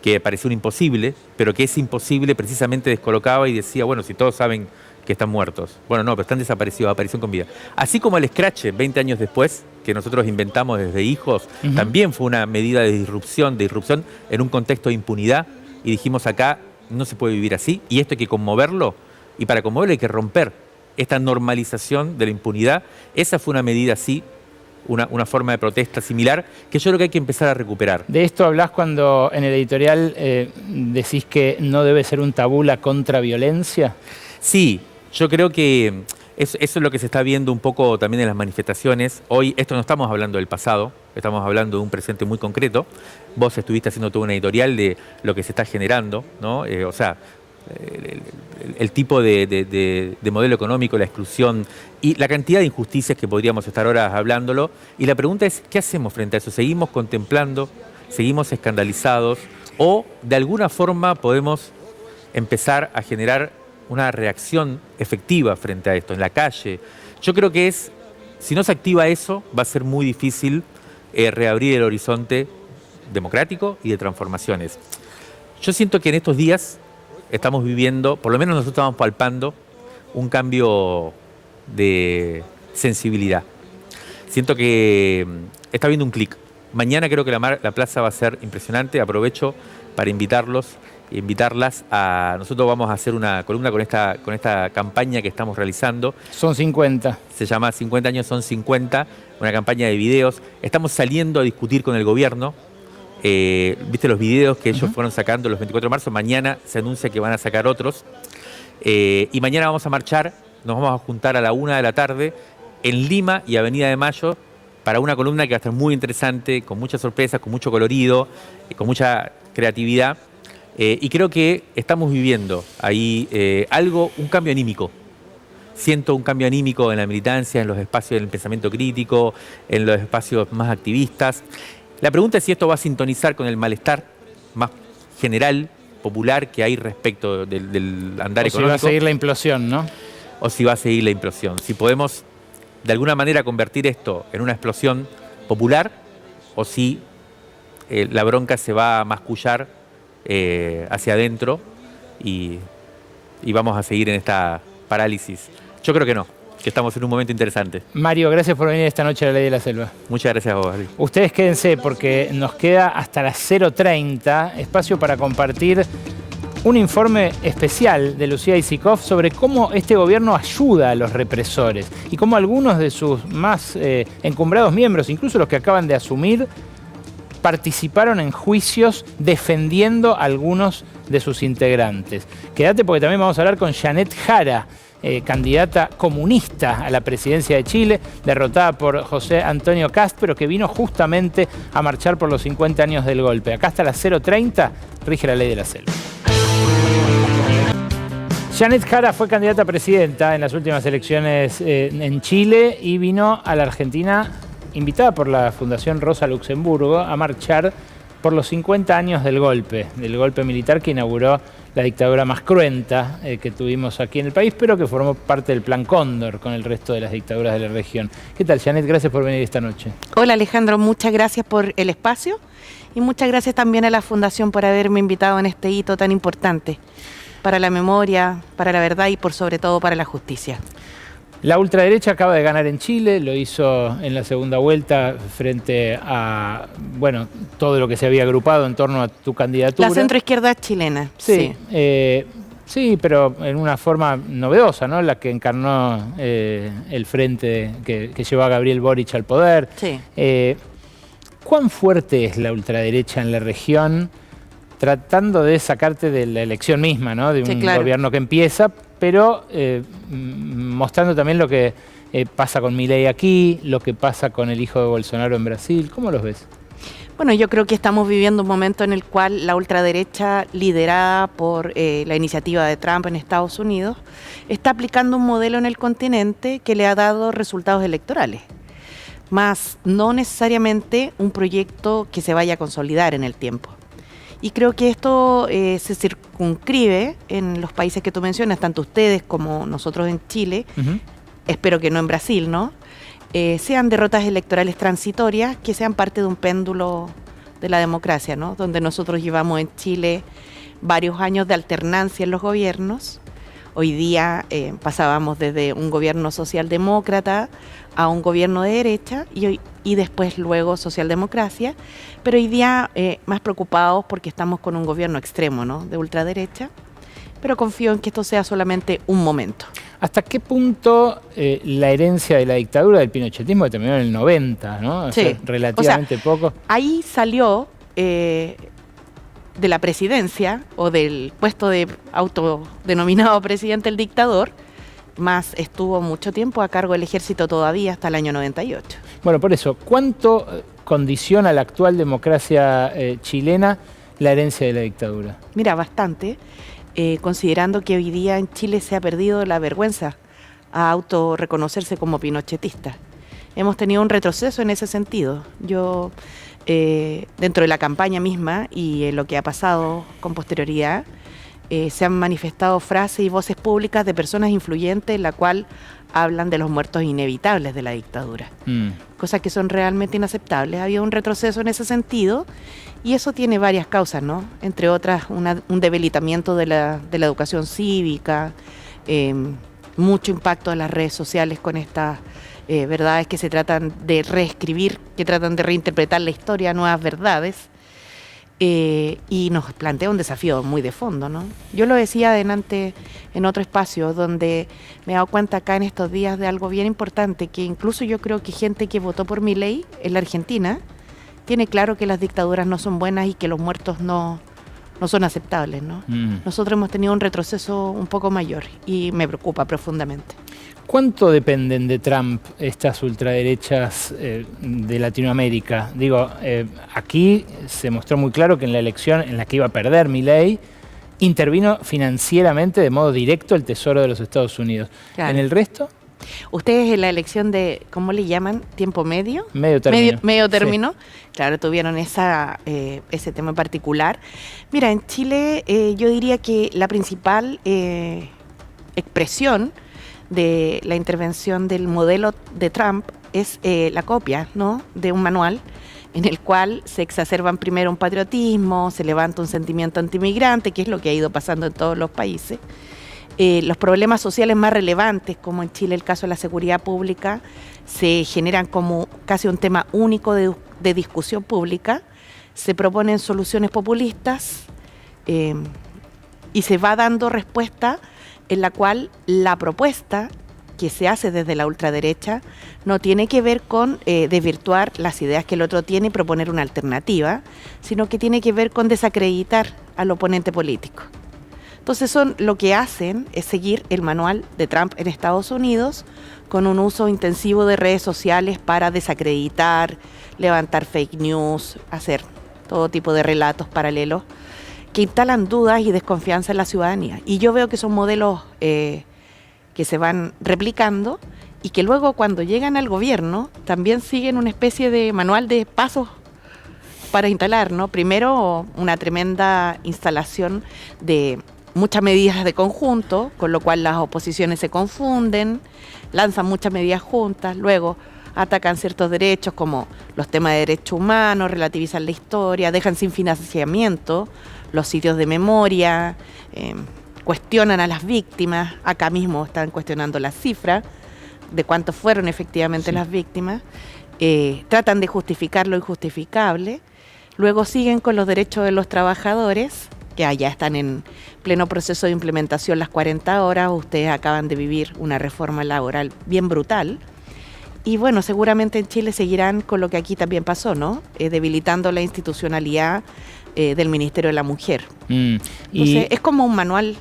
que pareció un imposible, pero que ese imposible precisamente descolocaba y decía, bueno, si todos saben que están muertos. Bueno, no, pero están desaparecidos, aparición con vida. Así como el Scratch, 20 años después, que nosotros inventamos desde hijos, también fue una medida de disrupción en un contexto de impunidad, y dijimos acá no se puede vivir así, y esto hay que conmoverlo, y para conmoverlo hay que romper esta normalización de la impunidad. Esa fue una medida así, una forma de protesta similar, que yo creo que hay que empezar a recuperar. De esto hablás cuando en el editorial decís que no debe ser un tabú la contraviolencia. Sí, yo creo que eso es lo que se está viendo un poco también en las manifestaciones. Hoy, esto no estamos hablando del pasado, estamos hablando de un presente muy concreto. Vos estuviste haciendo toda una editorial de lo que se está generando, ¿no? O sea, el tipo de modelo económico, la exclusión y la cantidad de injusticias que podríamos estar horas hablándolo. Y la pregunta es, ¿qué hacemos frente a eso? ¿Seguimos contemplando? ¿Seguimos escandalizados? ¿O de alguna forma podemos empezar a generar una reacción efectiva frente a esto en la calle? Yo creo que si no se activa eso, va a ser muy difícil reabrir el horizonte democrático y de transformaciones. Yo siento que en estos días estamos viviendo, por lo menos nosotros estamos palpando, un cambio de sensibilidad. Siento que está habiendo un clic. Mañana creo que la plaza va a ser impresionante. Aprovecho para invitarlas a... Nosotros vamos a hacer una columna con esta campaña que estamos realizando. Son 50. Se llama 50 años son 50, una campaña de videos. Estamos saliendo a discutir con el gobierno. Viste los videos que ellos fueron sacando los 24 de marzo. Mañana se anuncia que van a sacar otros. Y mañana vamos a marchar, nos vamos a juntar a la 1 de la tarde en Lima y Avenida de Mayo para una columna que va a estar muy interesante, con muchas sorpresas, con mucho colorido, con mucha creatividad. Y creo que estamos viviendo ahí un cambio anímico. Siento un cambio anímico en la militancia, en los espacios del pensamiento crítico, en los espacios más activistas. La pregunta es si esto va a sintonizar con el malestar más general, popular, que hay respecto del andar económico. O si va a seguir la implosión, ¿no? O si va a seguir la implosión. Si podemos, de alguna manera, convertir esto en una explosión popular, o si la bronca se va a mascullar hacia adentro y vamos a seguir en esta parálisis. Yo creo que no, que estamos en un momento interesante. Mario, gracias por venir esta noche a La Ley de la Selva. Muchas gracias a vos, Ali. Ustedes quédense porque nos queda hasta las 0:30 espacio para compartir un informe especial de Lucía Isikoff sobre cómo este gobierno ayuda a los represores y cómo algunos de sus más encumbrados miembros, incluso los que acaban de asumir, participaron en juicios defendiendo a algunos de sus integrantes. Quédate porque también vamos a hablar con Janet Jara, candidata comunista a la presidencia de Chile, derrotada por José Antonio Kast, pero que vino justamente a marchar por los 50 años del golpe. Acá hasta las 0:30 rige la Ley de la Selva. Janet Jara fue candidata a presidenta en las últimas elecciones en Chile y vino a la Argentina invitada por la Fundación Rosa Luxemburgo a marchar por los 50 años del golpe militar que inauguró la dictadura más cruenta que tuvimos aquí en el país, pero que formó parte del Plan Cóndor con el resto de las dictaduras de la región. ¿Qué tal, Janet? Gracias por venir esta noche. Hola, Alejandro, muchas gracias por el espacio y muchas gracias también a la Fundación por haberme invitado en este hito tan importante para la memoria, para la verdad y por sobre todo para la justicia. La ultraderecha acaba de ganar en Chile, lo hizo en la segunda vuelta frente a, bueno, todo lo que se había agrupado en torno a tu candidatura. La centroizquierda chilena. Sí, sí, pero en una forma novedosa, ¿no? La que encarnó el frente que llevó a Gabriel Boric al poder. Sí. ¿Cuán fuerte es la ultraderecha en la región tratando de sacarte de la elección misma, ¿no? De un gobierno que empieza, pero mostrando también lo que pasa con Milei aquí, lo que pasa con el hijo de Bolsonaro en Brasil? ¿Cómo los ves? Bueno, yo creo que estamos viviendo un momento en el cual la ultraderecha, liderada por la iniciativa de Trump en Estados Unidos, está aplicando un modelo en el continente que le ha dado resultados electorales, más no necesariamente un proyecto que se vaya a consolidar en el tiempo. Y creo que esto se circunscribe en los países que tú mencionas, tanto ustedes como nosotros en Chile, espero que no en Brasil, ¿no? Sean derrotas electorales transitorias, que sean parte de un péndulo de la democracia, ¿no? Donde nosotros llevamos en Chile varios años de alternancia en los gobiernos. Hoy día pasábamos desde un gobierno socialdemócrata a un gobierno de derecha y después luego socialdemocracia, pero hoy día más preocupados porque estamos con un gobierno extremo, ¿no? De ultraderecha, pero confío en que esto sea solamente un momento. ¿Hasta qué punto la herencia de la dictadura del pinochetismo que terminó en el 90, ¿no? O sea, relativamente poco? Ahí salió de la presidencia o del puesto de autodenominado presidente el dictador, más estuvo mucho tiempo a cargo del ejército todavía hasta el año 98. Bueno, por eso, ¿cuánto condiciona la actual democracia chilena la herencia de la dictadura? Mira, bastante, considerando que hoy día en Chile se ha perdido la vergüenza a autorreconocerse como pinochetista. Hemos tenido un retroceso en ese sentido. Yo, dentro de la campaña misma y lo que ha pasado con posterioridad, se han manifestado frases y voces públicas de personas influyentes en la cual hablan de los muertos inevitables de la dictadura, cosas que son realmente inaceptables. Ha habido un retroceso en ese sentido y eso tiene varias causas, ¿no? Entre otras, un debilitamiento de la educación cívica, mucho impacto de las redes sociales con estas verdades que se tratan de reescribir, que tratan de reinterpretar la historia a nuevas verdades. Y nos plantea un desafío muy de fondo, ¿no? Yo lo decía adelante en otro espacio donde me he dado cuenta acá en estos días de algo bien importante, que incluso yo creo que gente que votó por Milei en la Argentina tiene claro que las dictaduras no son buenas y que los muertos no son aceptables, ¿no? Nosotros hemos tenido un retroceso un poco mayor y me preocupa profundamente. ¿Cuánto dependen de Trump estas ultraderechas de Latinoamérica? Digo, aquí se mostró muy claro que en la elección en la que iba a perder Milei, intervino financieramente de modo directo el Tesoro de los Estados Unidos. Claro. ¿En el resto? Ustedes en la elección de, ¿cómo le llaman? ¿Tiempo medio? Medio término. Medio término. Sí. Claro, tuvieron ese tema en particular. Mira, en Chile yo diría que la principal expresión de la intervención del modelo de Trump es la copia, ¿no? De un manual en el cual se exacerban primero un patriotismo, se levanta un sentimiento antimigrante, que es lo que ha ido pasando en todos los países. Los problemas sociales más relevantes, como en Chile el caso de la seguridad pública, se generan como casi un tema único de discusión pública, se proponen soluciones populistas y se va dando respuesta en la cual la propuesta que se hace desde la ultraderecha no tiene que ver con desvirtuar las ideas que el otro tiene y proponer una alternativa, sino que tiene que ver con desacreditar al oponente político. Entonces lo que hacen es seguir el manual de Trump en Estados Unidos con un uso intensivo de redes sociales para desacreditar, levantar fake news, hacer todo tipo de relatos paralelos que instalan dudas y desconfianza en la ciudadanía. Y yo veo que son modelos que se van replicando y que luego cuando llegan al gobierno también siguen una especie de manual de pasos para instalar, ¿no? Primero, una tremenda instalación de muchas medidas de conjunto, con lo cual las oposiciones se confunden, lanzan muchas medidas juntas, luego atacan ciertos derechos como los temas de derechos humanos, relativizan la historia, dejan sin financiamiento los sitios de memoria, cuestionan a las víctimas, acá mismo están cuestionando las cifras de cuántos fueron efectivamente las víctimas, tratan de justificar lo injustificable, luego siguen con los derechos de los trabajadores, que allá están en pleno proceso de implementación las 40 horas, ustedes acaban de vivir una reforma laboral bien brutal, y bueno, seguramente en Chile seguirán con lo que aquí también pasó, ¿no? Debilitando la institucionalidad del Ministerio de la Mujer. Entonces, es como un manual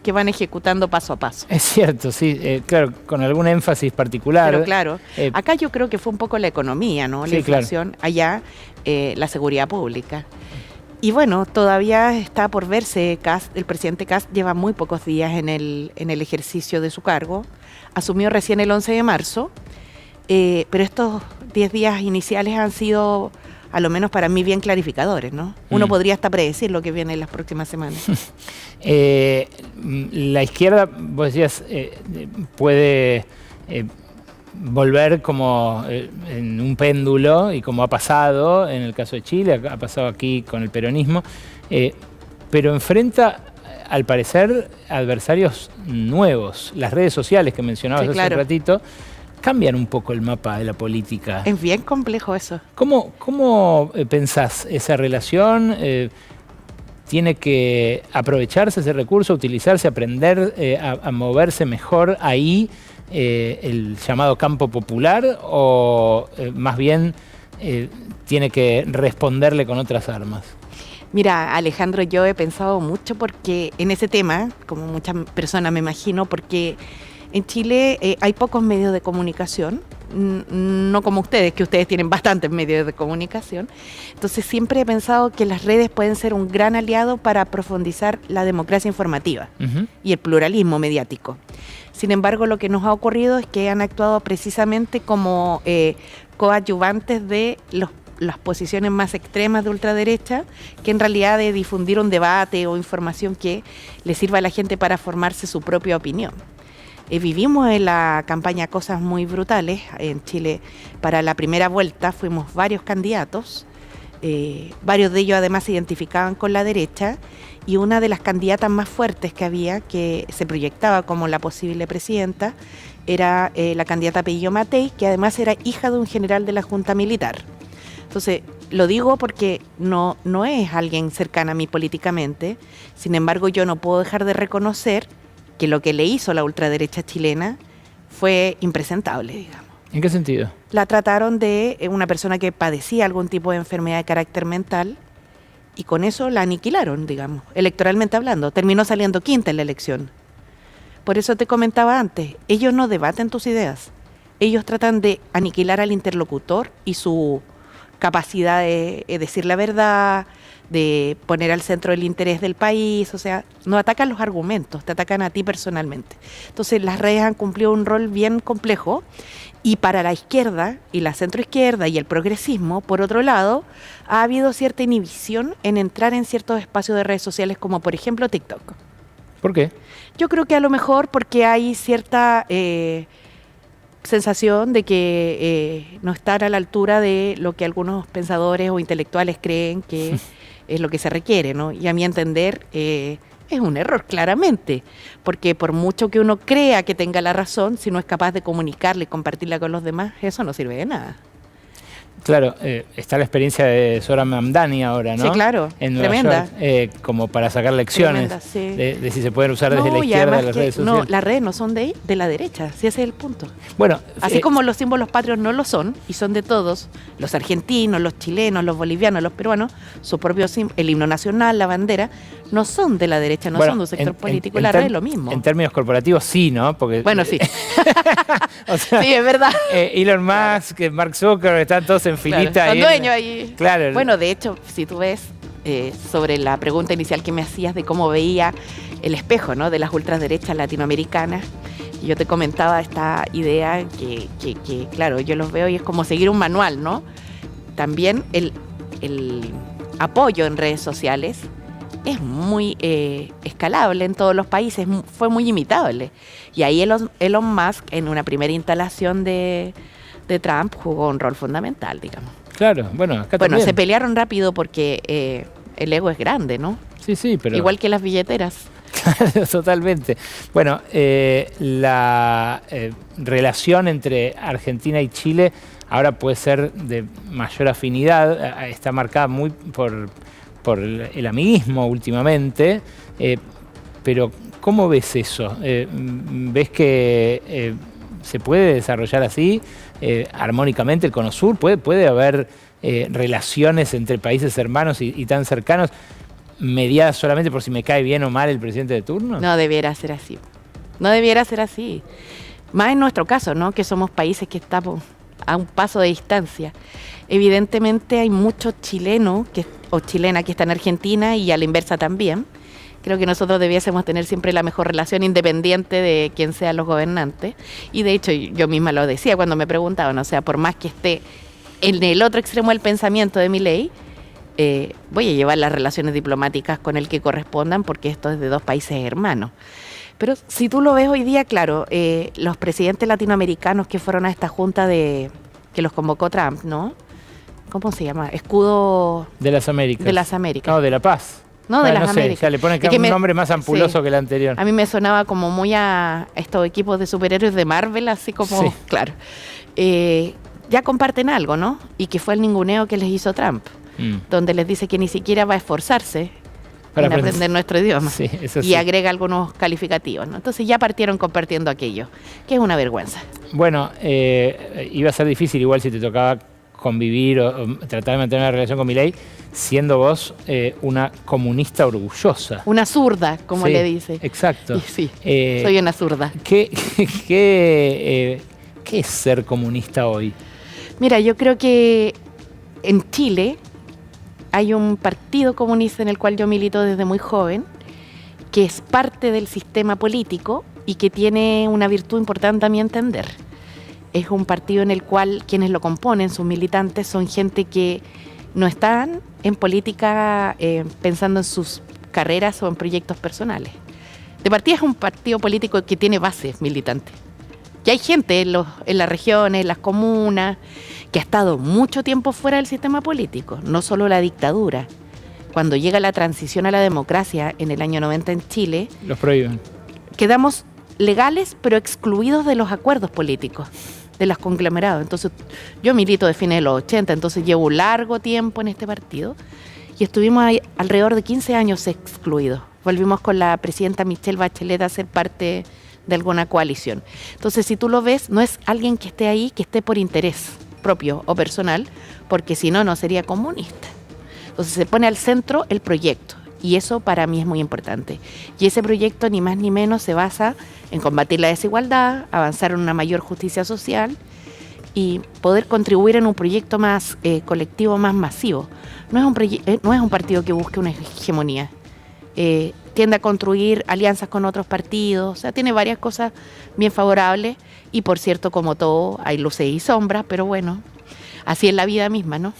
que van ejecutando paso a paso. Es cierto, sí, claro, con algún énfasis particular. Pero claro, acá yo creo que fue un poco la economía, ¿no? La inflación, claro. Allá la seguridad pública. Y bueno, todavía está por verse, el presidente Kast lleva muy pocos días en el ejercicio de su cargo, asumió recién el 11 de marzo, pero estos 10 días iniciales han sido, a lo menos para mí, bien clarificadores, ¿no? Uno podría hasta predecir lo que viene en las próximas semanas. La izquierda, vos decías, puede volver como en un péndulo, y como ha pasado en el caso de Chile, ha pasado aquí con el peronismo, pero enfrenta, al parecer, adversarios nuevos. Las redes sociales que mencionabas hace un ratito cambian un poco el mapa de la política. Es bien complejo eso. ¿Cómo pensás esa relación? ¿Tiene que aprovecharse ese recurso, utilizarse, aprender a moverse mejor ahí, el llamado campo popular, o más bien tiene que responderle con otras armas? Mira, Alejandro, yo he pensado mucho porque en ese tema, como muchas personas me imagino, porque en Chile hay pocos medios de comunicación, no como ustedes, que ustedes tienen bastantes medios de comunicación. Entonces siempre he pensado que las redes pueden ser un gran aliado para profundizar la democracia informativa y el pluralismo mediático. Sin embargo, lo que nos ha ocurrido es que han actuado precisamente como coadyuvantes de las posiciones más extremas de ultraderecha, que en realidad de difundir un debate o información que le sirva a la gente para formarse su propia opinión. Vivimos en la campaña cosas muy brutales. En Chile, para la primera vuelta, fuimos varios candidatos. Varios de ellos además se identificaban con la derecha, y una de las candidatas más fuertes que había, que se proyectaba como la posible presidenta, era la candidata Pío Matei, que además era hija de un general de la Junta Militar. Entonces, lo digo porque no es alguien cercana a mí políticamente. Sin embargo, yo no puedo dejar de reconocer que lo que le hizo la ultraderecha chilena fue impresentable, digamos. ¿En qué sentido? La trataron de una persona que padecía algún tipo de enfermedad de carácter mental, y con eso la aniquilaron, digamos, electoralmente hablando. Terminó saliendo quinta en la elección. Por eso te comentaba antes, ellos no debaten tus ideas. Ellos tratan de aniquilar al interlocutor y su capacidad de decir la verdad, de poner al centro el interés del país. O sea, no atacan los argumentos, te atacan a ti personalmente. Entonces las redes han cumplido un rol bien complejo, y para la izquierda y la centroizquierda y el progresismo, por otro lado, ha habido cierta inhibición en entrar en ciertos espacios de redes sociales, como por ejemplo TikTok. ¿Por qué? Yo creo que a lo mejor porque hay cierta sensación de que no están a la altura de lo que algunos pensadores o intelectuales creen que es lo que se requiere, ¿no? Y a mi entender es un error, claramente, porque por mucho que uno crea que tenga la razón, si no es capaz de comunicarla y compartirla con los demás, eso no sirve de nada. Claro, está la experiencia de Zohran Mamdani ahora, ¿no? Sí, claro, en Nueva tremenda. York, como para sacar lecciones. Tremenda, sí. de si se pueden usar desde la izquierda las redes sociales. No, las redes no son de la derecha, sí, ese es el punto. Bueno, así como los símbolos patrios no lo son, y son de todos, los argentinos, los chilenos, los bolivianos, los peruanos, su propio el himno nacional, la bandera, no son de la derecha, no son de un sector político, la red es lo mismo. En términos corporativos sí, ¿no? Porque, bueno, sí. O sea, sí, es verdad. Elon Musk, Mark Zuckerberg, están todos en filita. Claro, ahí son dueños ahí. Claro. Bueno, de hecho, si tú ves sobre la pregunta inicial que me hacías de cómo veía el espejo, ¿no?, de las ultraderechas latinoamericanas, yo te comentaba esta idea que claro, yo los veo y es como seguir un manual, ¿no? También el apoyo en redes sociales es muy escalable en todos los países, fue muy imitable. Y ahí Elon Musk, en una primera instalación de Trump, jugó un rol fundamental, digamos. Claro, bueno, acá Bueno, también. se pelearon rápido porque el ego es grande, ¿no? Sí, pero... Igual que las billeteras. Claro, totalmente. Bueno, la relación entre Argentina y Chile ahora puede ser de mayor afinidad, está marcada muy por el amiguismo últimamente, pero ¿cómo ves eso? ¿Ves que se puede desarrollar así, armónicamente el Cono Sur? ¿Puede haber relaciones entre países hermanos y tan cercanos, mediadas solamente por si me cae bien o mal el presidente de turno? No debiera ser así. No debiera ser así. Más en nuestro caso, ¿no? Que somos países que estamos a un paso de distancia. Evidentemente hay muchos chilenos o chilenas que están en Argentina y a la inversa también. Creo que nosotros debiésemos tener siempre la mejor relación independiente de quién sean los gobernantes. Y de hecho yo misma lo decía cuando me preguntaban, o sea, por más que esté en el otro extremo del pensamiento de Milei, voy a llevar las relaciones diplomáticas con el que correspondan porque esto es de dos países hermanos. Pero si tú lo ves hoy día, claro, los presidentes latinoamericanos que fueron a esta junta que los convocó Trump, ¿no? ¿Cómo se llama? Escudo... De las Américas. De las Américas. No, de la paz. No, de las no sé, Américas. ya le ponen Es que un nombre más ampuloso sí, que el anterior. A mí me sonaba como muy a estos equipos de superhéroes de Marvel, así como, Sí. claro. Ya comparten algo, ¿no? Y que fue el ninguneo que les hizo Trump, donde les dice que ni siquiera va a esforzarse Para en aprender nuestro idioma. Sí, eso y sí. agrega algunos calificativos, ¿no? Entonces ya partieron compartiendo aquello, que es una vergüenza. Bueno, iba a ser difícil igual si te tocaba convivir o tratar de mantener una relación con Milei, siendo vos una comunista orgullosa. Una zurda, como Sí, le dice. Exacto. Y sí, soy una zurda. ¿Qué es ser comunista hoy? Mira, yo creo que en Chile hay un partido comunista en el cual yo milito desde muy joven, que es parte del sistema político y que tiene una virtud importante a mi entender. Es un partido en el cual quienes lo componen, sus militantes, son gente que no están en política pensando en sus carreras o en proyectos personales. De partida es un partido político que tiene bases militantes. Y hay gente en las regiones, en las comunas, que ha estado mucho tiempo fuera del sistema político, no solo la dictadura. Cuando llega la transición a la democracia en el año 90 en Chile, Los prohíben. quedamos legales pero excluidos de los acuerdos políticos, de los conglomerados. Entonces, yo milito de fines de los 80, entonces llevo un largo tiempo en este partido y estuvimos ahí alrededor de 15 años excluidos. Volvimos con la presidenta Michelle Bachelet a ser parte de alguna coalición. Entonces, si tú lo ves, no es alguien que esté ahí, que esté por interés propio o personal, porque si no, no sería comunista. Entonces, se pone al centro el proyecto. Y eso para mí es muy importante. Y ese proyecto ni más ni menos se basa en combatir la desigualdad, avanzar en una mayor justicia social y poder contribuir en un proyecto más colectivo, más masivo. No es un partido que busque una hegemonía. Tiende a construir alianzas con otros partidos, o sea, tiene varias cosas bien favorables y por cierto, como todo, hay luces y sombras, pero bueno, así es la vida misma, ¿no?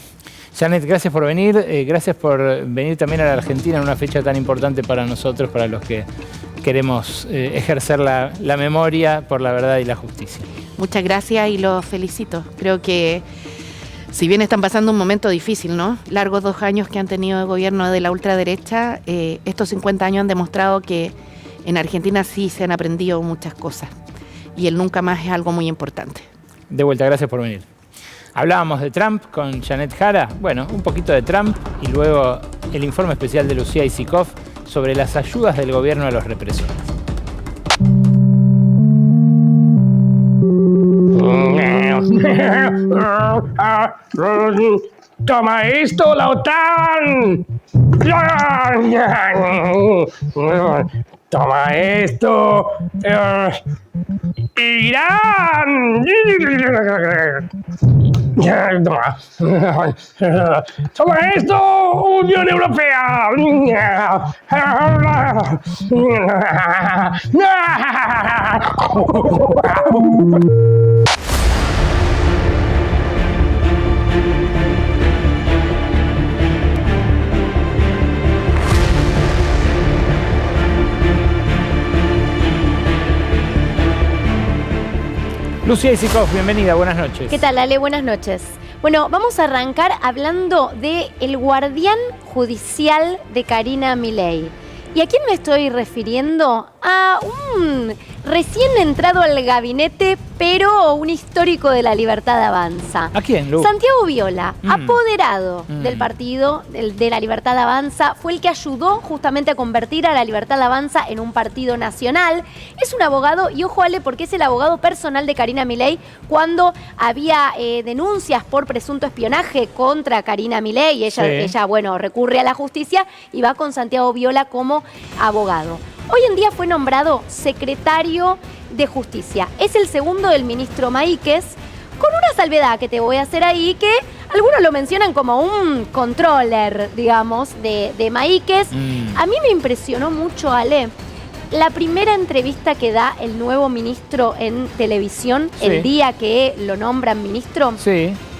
Janet, gracias por venir. Gracias por venir también a la Argentina en una fecha tan importante para nosotros, para los que queremos ejercer la memoria por la verdad y la justicia. Muchas gracias y los felicito. Creo que si bien están pasando un momento difícil, ¿no? Largos 2 años que han tenido el gobierno de la ultraderecha, estos 50 años han demostrado que en Argentina sí se han aprendido muchas cosas y el nunca más es algo muy importante. De vuelta, gracias por venir. Hablábamos de Trump con Janet Jara, bueno, un poquito de Trump y luego el informe especial de Lucía Isikoff sobre las ayudas del gobierno a los represores. ¡Toma esto, la OTAN! ¡Toma esto! ¡Irán! ¡Toma esto, Unión Europea! Lucía Isikoff, bienvenida, buenas noches. ¿Qué tal, Ale? Buenas noches. Bueno, vamos a arrancar hablando de el guardián judicial de Karina Milei. ¿Y a quién me estoy refiriendo? A un recién entrado al gabinete, pero un histórico de La Libertad Avanza. ¿A quién, Lu? Santiago Viola, apoderado del partido de La Libertad Avanza, fue el que ayudó justamente a convertir a La Libertad Avanza en un partido nacional. Es un abogado, y ojo, Ale, porque es el abogado personal de Karina Milei cuando había denuncias por presunto espionaje contra Karina Milei, y ella, bueno, recurre a la justicia y va con Santiago Viola como abogado. Hoy en día fue nombrado secretario de Justicia. Es el segundo del ministro Maíquez, con una salvedad que te voy a hacer ahí, que algunos lo mencionan como un controller, digamos, de Maíquez. A mí me impresionó mucho, Ale, la primera entrevista que da el nuevo ministro en televisión, el día que lo nombran ministro.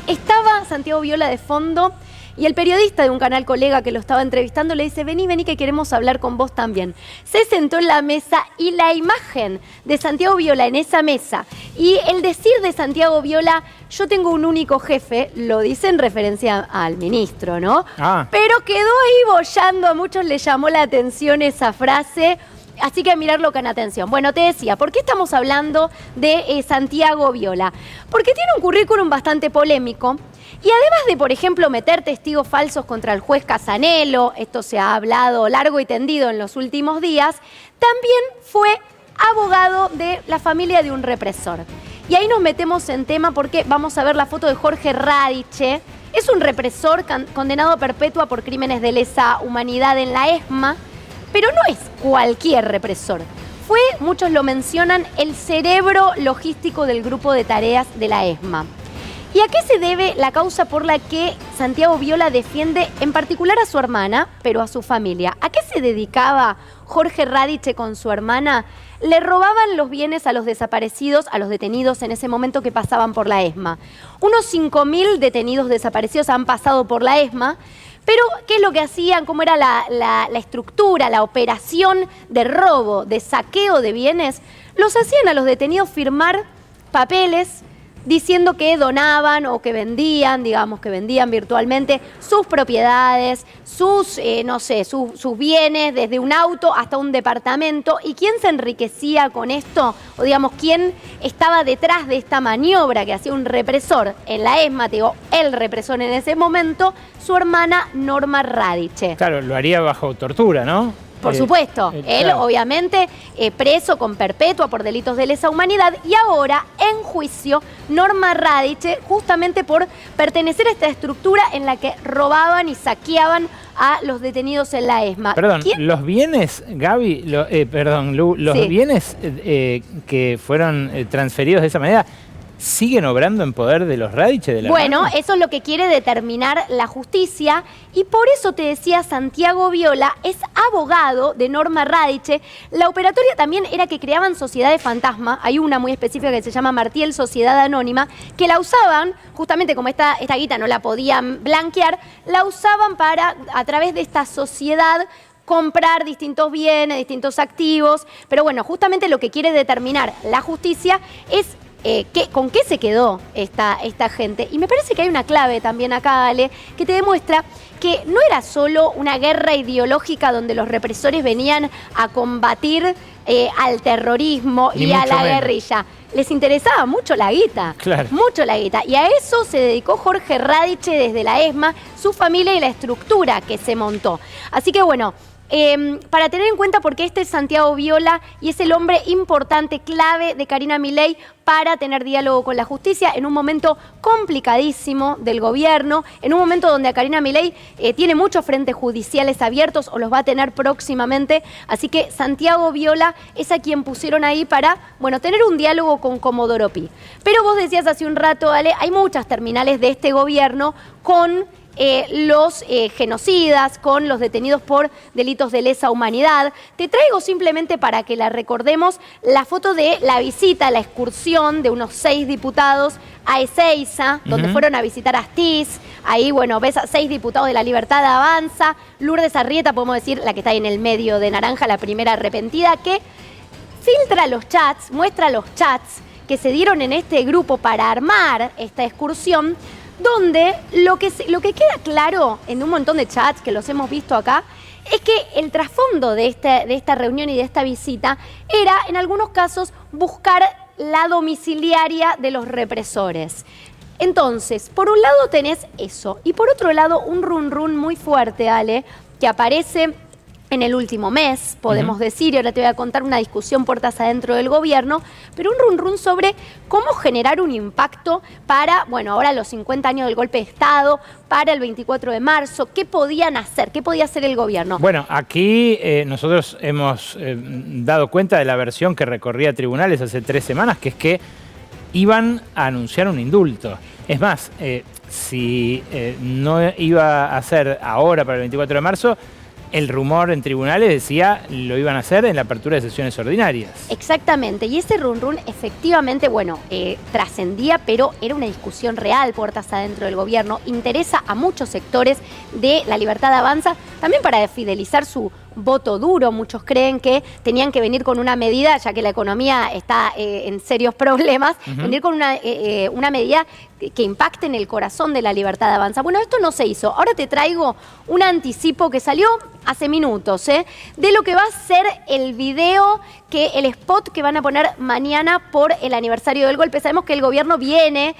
Estaba Santiago Viola de fondo. Y el periodista de un canal colega que lo estaba entrevistando le dice, vení que queremos hablar con vos también. Se sentó en la mesa y la imagen de Santiago Viola en esa mesa y el decir de Santiago Viola, yo tengo un único jefe, lo dice en referencia al ministro, ¿no? Pero quedó ahí boyando, a muchos le llamó la atención esa frase. Así que a mirarlo con atención. Bueno, te decía, ¿por qué estamos hablando de Santiago Viola? Porque tiene un currículum bastante polémico. Y además de, por ejemplo, meter testigos falsos contra el juez Casanelo, esto se ha hablado largo y tendido en los últimos días, también fue abogado de la familia de un represor. Y ahí nos metemos en tema porque vamos a ver la foto de Jorge Radiche. Es un represor condenado a perpetua por crímenes de lesa humanidad en la ESMA, pero no es cualquier represor. Fue, muchos lo mencionan, el cerebro logístico del grupo de tareas de la ESMA. ¿Y a qué se debe la causa por la que Santiago Viola defiende en particular a su hermana, pero a su familia? ¿A qué se dedicaba Jorge Radiche con su hermana? Le robaban los bienes a los desaparecidos, a los detenidos en ese momento que pasaban por la ESMA. Unos 5.000 detenidos desaparecidos han pasado por la ESMA, pero ¿qué es lo que hacían? ¿Cómo era la estructura, la operación de robo, de saqueo de bienes? Los hacían a los detenidos firmar papeles diciendo que donaban o que vendían, digamos que vendían virtualmente sus propiedades, sus bienes, desde un auto hasta un departamento. ¿Y quién se enriquecía con esto? O digamos, ¿quién estaba detrás de esta maniobra que hacía un represor en la ESMA? Te digo, el represor en ese momento, su hermana Norma Radiche. Claro, lo haría bajo tortura, ¿no? Por supuesto, él claro. Obviamente preso con perpetua por delitos de lesa humanidad y ahora en juicio Norma Radiche justamente por pertenecer a esta estructura en la que robaban y saqueaban a los detenidos en la ESMA. Perdón, los bienes, Gaby, Lu, los bienes que fueron transferidos de esa manera, ¿siguen obrando en poder de los Radiche? De la bueno, hermana? Eso es lo que quiere determinar la justicia y por eso te decía, Santiago Viola es abogado de Norma Radiche. La operatoria también era que creaban sociedades fantasma. Hay una muy específica que se llama Martiel Sociedad Anónima, que la usaban, justamente como esta guita no la podían blanquear, la usaban para, a través de esta sociedad, comprar distintos bienes, distintos activos. Pero bueno, justamente lo que quiere determinar la justicia es ¿con qué se quedó esta gente? Y me parece que hay una clave también acá, Ale, que te demuestra que no era solo una guerra ideológica donde los represores venían a combatir al terrorismo y a la guerrilla. Les interesaba mucho la guita, mucho la guita. Y a eso se dedicó Jorge Radiche desde la ESMA, su familia y la estructura que se montó. Así que bueno, para tener en cuenta porque este es Santiago Viola y es el hombre importante, clave de Karina Milei para tener diálogo con la justicia en un momento complicadísimo del gobierno, en un momento donde Karina Milei tiene muchos frentes judiciales abiertos o los va a tener próximamente. Así que Santiago Viola es a quien pusieron ahí para, bueno, tener un diálogo con Comodoro Pi. Pero vos decías hace un rato, Ale, hay muchas terminales de este gobierno con los genocidas, con los detenidos por delitos de lesa humanidad. Te traigo simplemente para que la recordemos la foto de la visita, la excursión de unos 6 diputados a Ezeiza, donde fueron a visitar a Astiz. Ahí, bueno, ves a 6 diputados de La Libertad Avanza. Lourdes Arrieta, podemos decir, la que está ahí en el medio de naranja, la primera arrepentida, que filtra los chats, muestra los chats que se dieron en este grupo para armar esta excursión, donde lo que queda claro en un montón de chats que los hemos visto acá, es que el trasfondo de esta reunión y de esta visita era, en algunos casos, buscar la domiciliaria de los represores. Entonces, por un lado tenés eso, y por otro lado un run run muy fuerte, Ale, que aparece en el último mes, podemos decir, y ahora te voy a contar una discusión puertas adentro del gobierno, pero un run run sobre cómo generar un impacto para, bueno, ahora los 50 años del golpe de Estado, para el 24 de marzo, ¿qué podían hacer? ¿Qué podía hacer el gobierno? Bueno, aquí nosotros hemos dado cuenta de la versión que recorría tribunales hace 3 semanas, que es que iban a anunciar un indulto. Es más, si no iba a ser ahora para el 24 de marzo, el rumor en tribunales decía lo iban a hacer en la apertura de sesiones ordinarias. Exactamente, y ese run run efectivamente, bueno, trascendía, pero era una discusión real, puertas adentro del gobierno, interesa a muchos sectores de La Libertad Avanza, también para fidelizar su voto duro. Muchos creen que tenían que venir con una medida, ya que la economía está en serios problemas, venir con una medida que impacte en el corazón de La Libertad Avanza. Bueno, esto no se hizo. Ahora te traigo un anticipo que salió hace minutos, de lo que va a ser el video, el spot que van a poner mañana por el aniversario del golpe. Sabemos que el gobierno viene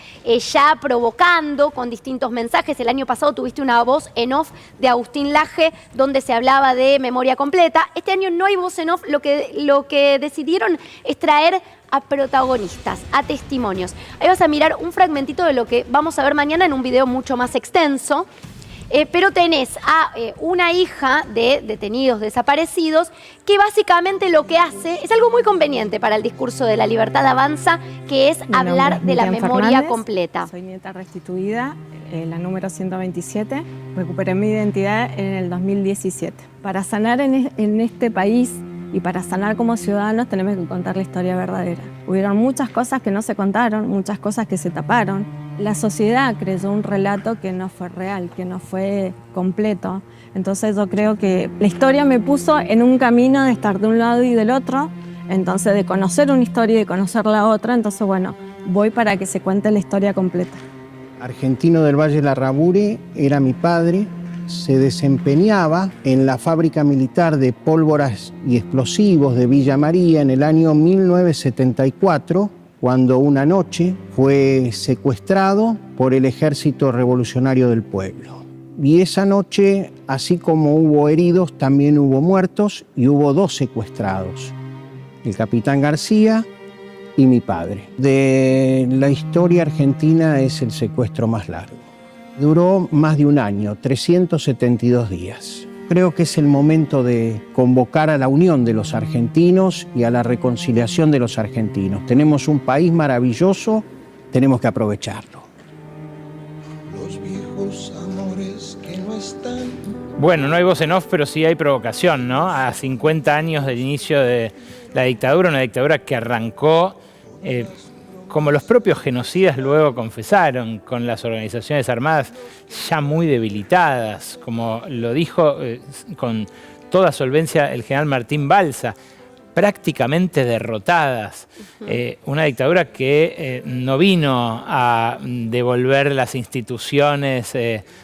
ya provocando con distintos mensajes. El año pasado tuviste una voz en off de Agustín Laje, donde se hablaba de memoria completa. Este año no hay voz en off. Lo que decidieron es traer a protagonistas, a testimonios. Ahí vas a mirar un fragmentito de lo que vamos a ver mañana en un video mucho más extenso. Pero tenés a una hija de detenidos desaparecidos que básicamente lo que hace es algo muy conveniente para el discurso de La Libertad Avanza, que es hablar de la memoria completa. Soy nieta restituida, la número 127. Recuperé mi identidad en el 2017. Para sanar en este país y para sanar como ciudadanos tenemos que contar la historia verdadera. Hubieron muchas cosas que no se contaron, muchas cosas que se taparon. La sociedad creyó un relato que no fue real, que no fue completo. Entonces yo creo que la historia me puso en un camino de estar de un lado y del otro, entonces de conocer una historia y de conocer la otra. Entonces, bueno, voy para que se cuente la historia completa. Argentino del Valle Larraburi era mi padre. Se desempeñaba en la fábrica militar de pólvoras y explosivos de Villa María en el año 1974, cuando una noche fue secuestrado por el Ejército Revolucionario del Pueblo. Y esa noche, así como hubo heridos, también hubo muertos y hubo 2 secuestrados, el capitán García y mi padre. De la historia argentina es el secuestro más largo. Duró más de un año, 372 días. Creo que es el momento de convocar a la unión de los argentinos y a la reconciliación de los argentinos. Tenemos un país maravilloso, tenemos que aprovecharlo. Los viejos amores que no están. Bueno, no hay voz en off, pero sí hay provocación, ¿no? A 50 años del inicio de la dictadura, una dictadura que arrancó, como los propios genocidas luego confesaron, con las organizaciones armadas ya muy debilitadas, como lo dijo con toda solvencia el general Martín Balsa, prácticamente derrotadas. Una dictadura que no vino a devolver las instituciones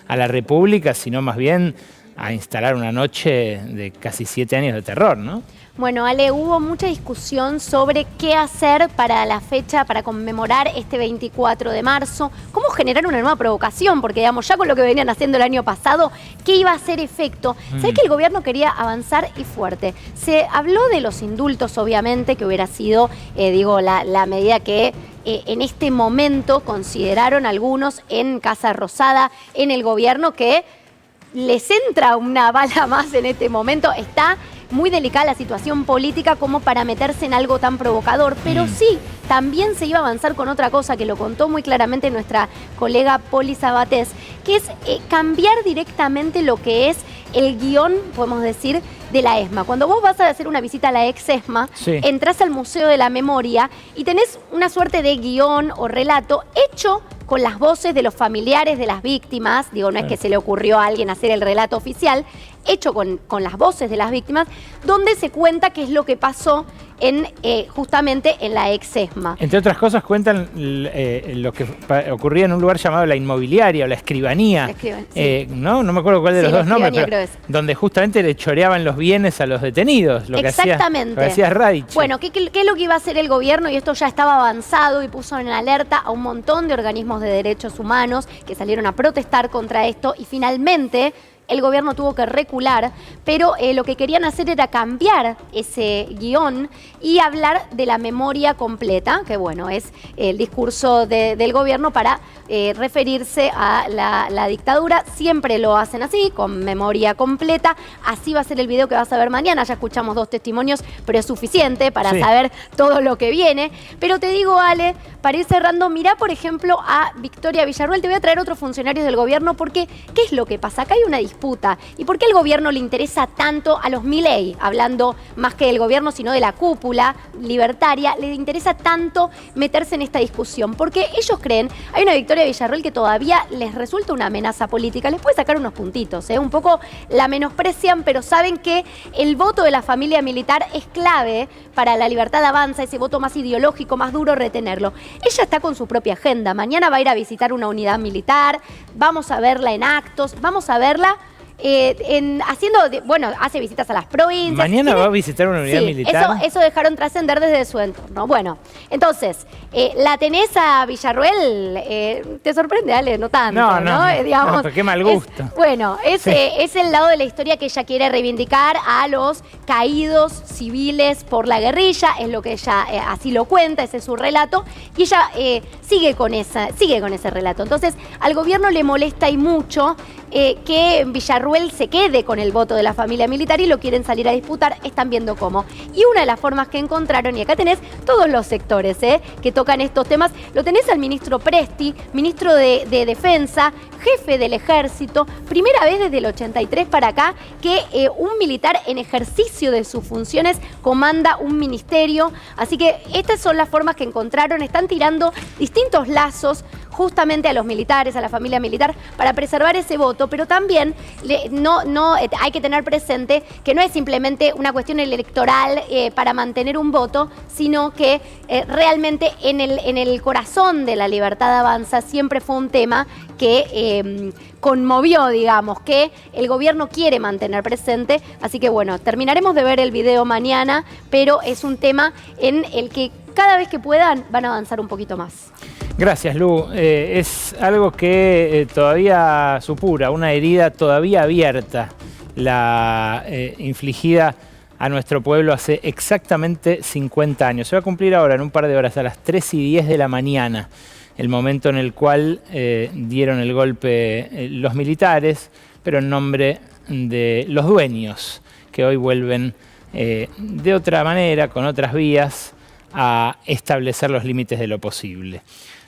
a la República, sino más bien a instalar una noche de casi 7 años de terror, ¿no? Bueno, Ale, hubo mucha discusión sobre qué hacer para la fecha, para conmemorar este 24 de marzo, cómo generar una nueva provocación, porque digamos, ya con lo que venían haciendo el año pasado, ¿qué iba a hacer efecto? Sé que el gobierno quería avanzar y fuerte. Se habló de los indultos, obviamente, que hubiera sido, la medida que en este momento consideraron algunos en Casa Rosada, en el gobierno, que les entra una bala más en este momento. Está muy delicada la situación política como para meterse en algo tan provocador, pero sí, también se iba a avanzar con otra cosa que lo contó muy claramente nuestra colega Poli Sabatés, que es cambiar directamente lo que es el guión, podemos decir, de la ESMA. Cuando vos vas a hacer una visita a la ex ESMA, entrás al Museo de la Memoria y tenés una suerte de guión o relato hecho con las voces de los familiares de las víctimas. Digo, no es que se le ocurrió a alguien hacer el relato oficial, hecho con las voces de las víctimas, donde se cuenta qué es lo que pasó justamente en la ex ESMA. Entre otras cosas cuentan lo que ocurría en un lugar llamado la inmobiliaria o la escribanía. Sí. No me acuerdo cuál de los dos nombres, pero donde justamente le choreaban los bienes a los detenidos. Lo Exactamente. Que hacía Radich. Bueno, ¿qué es lo que iba a hacer el gobierno? Y esto ya estaba avanzado y puso en alerta a un montón de organismos de derechos humanos que salieron a protestar contra esto y finalmente el gobierno tuvo que recular, pero lo que querían hacer era cambiar ese guión y hablar de la memoria completa, que bueno, es el discurso del gobierno para referirse a la dictadura. Siempre lo hacen así, con memoria completa. Así va a ser el video que vas a ver mañana. Ya escuchamos 2 testimonios, pero es suficiente para saber todo lo que viene. Pero te digo, Ale, para ir cerrando, mirá, por ejemplo, a Victoria Villarruel. Te voy a traer otros funcionarios del gobierno porque, ¿qué es lo que pasa? Acá hay una disputa. ¿Y por qué el gobierno le interesa tanto a los Milei, hablando más que del gobierno, sino de la cúpula libertaria, le interesa tanto meterse en esta discusión? Porque ellos creen, hay una Victoria Villarruel que todavía les resulta una amenaza política, les puede sacar unos puntitos, un poco la menosprecian, pero saben que el voto de la familia militar es clave para la Libertad Avanza, ese voto más ideológico, más duro, retenerlo. Ella está con su propia agenda, mañana va a ir a visitar una unidad militar, vamos a verla en actos, vamos a verla hace visitas a las provincias. Mañana va a visitar una unidad militar. Eso dejaron trascender desde su entorno. Bueno, entonces, la tenés a Villarruel, te sorprende, Ale, no tanto, ¿no? Digamos, qué mal gusto. Es el lado de la historia que ella quiere reivindicar a los caídos civiles por la guerrilla, es lo que ella así lo cuenta, ese es su relato, y ella sigue con ese relato. Entonces, al gobierno le molesta y mucho que Villarruel se quede con el voto de la familia militar y lo quieren salir a disputar, están viendo cómo. Y una de las formas que encontraron, y acá tenés todos los sectores que tocan estos temas, lo tenés al ministro Presti, ministro de Defensa, jefe del Ejército, primera vez desde el 83 para acá que un militar en ejercicio de sus funciones comanda un ministerio. Así que estas son las formas que encontraron, están tirando distintos lazos justamente a los militares, a la familia militar, para preservar ese voto, pero también hay que tener presente que no es simplemente una cuestión electoral para mantener un voto, sino que realmente en el corazón de la Libertad Avanza siempre fue un tema que conmovió, digamos, que el gobierno quiere mantener presente. Así que bueno, terminaremos de ver el video mañana, pero es un tema en el que cada vez que puedan van a avanzar un poquito más. Gracias, Lu. Es algo que todavía supura, una herida todavía abierta, la infligida a nuestro pueblo hace exactamente 50 años. Se va a cumplir ahora, en un par de horas, a las 3:10 de la mañana, el momento en el cual dieron el golpe los militares, pero en nombre de los dueños, que hoy vuelven de otra manera, con otras vías, a establecer los límites de lo posible.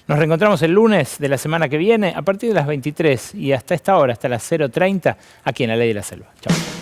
Nos reencontramos el lunes de la semana que viene a partir de las 23 y hasta esta hora, hasta las 0:30, aquí en La Ley de la Selva. Chao.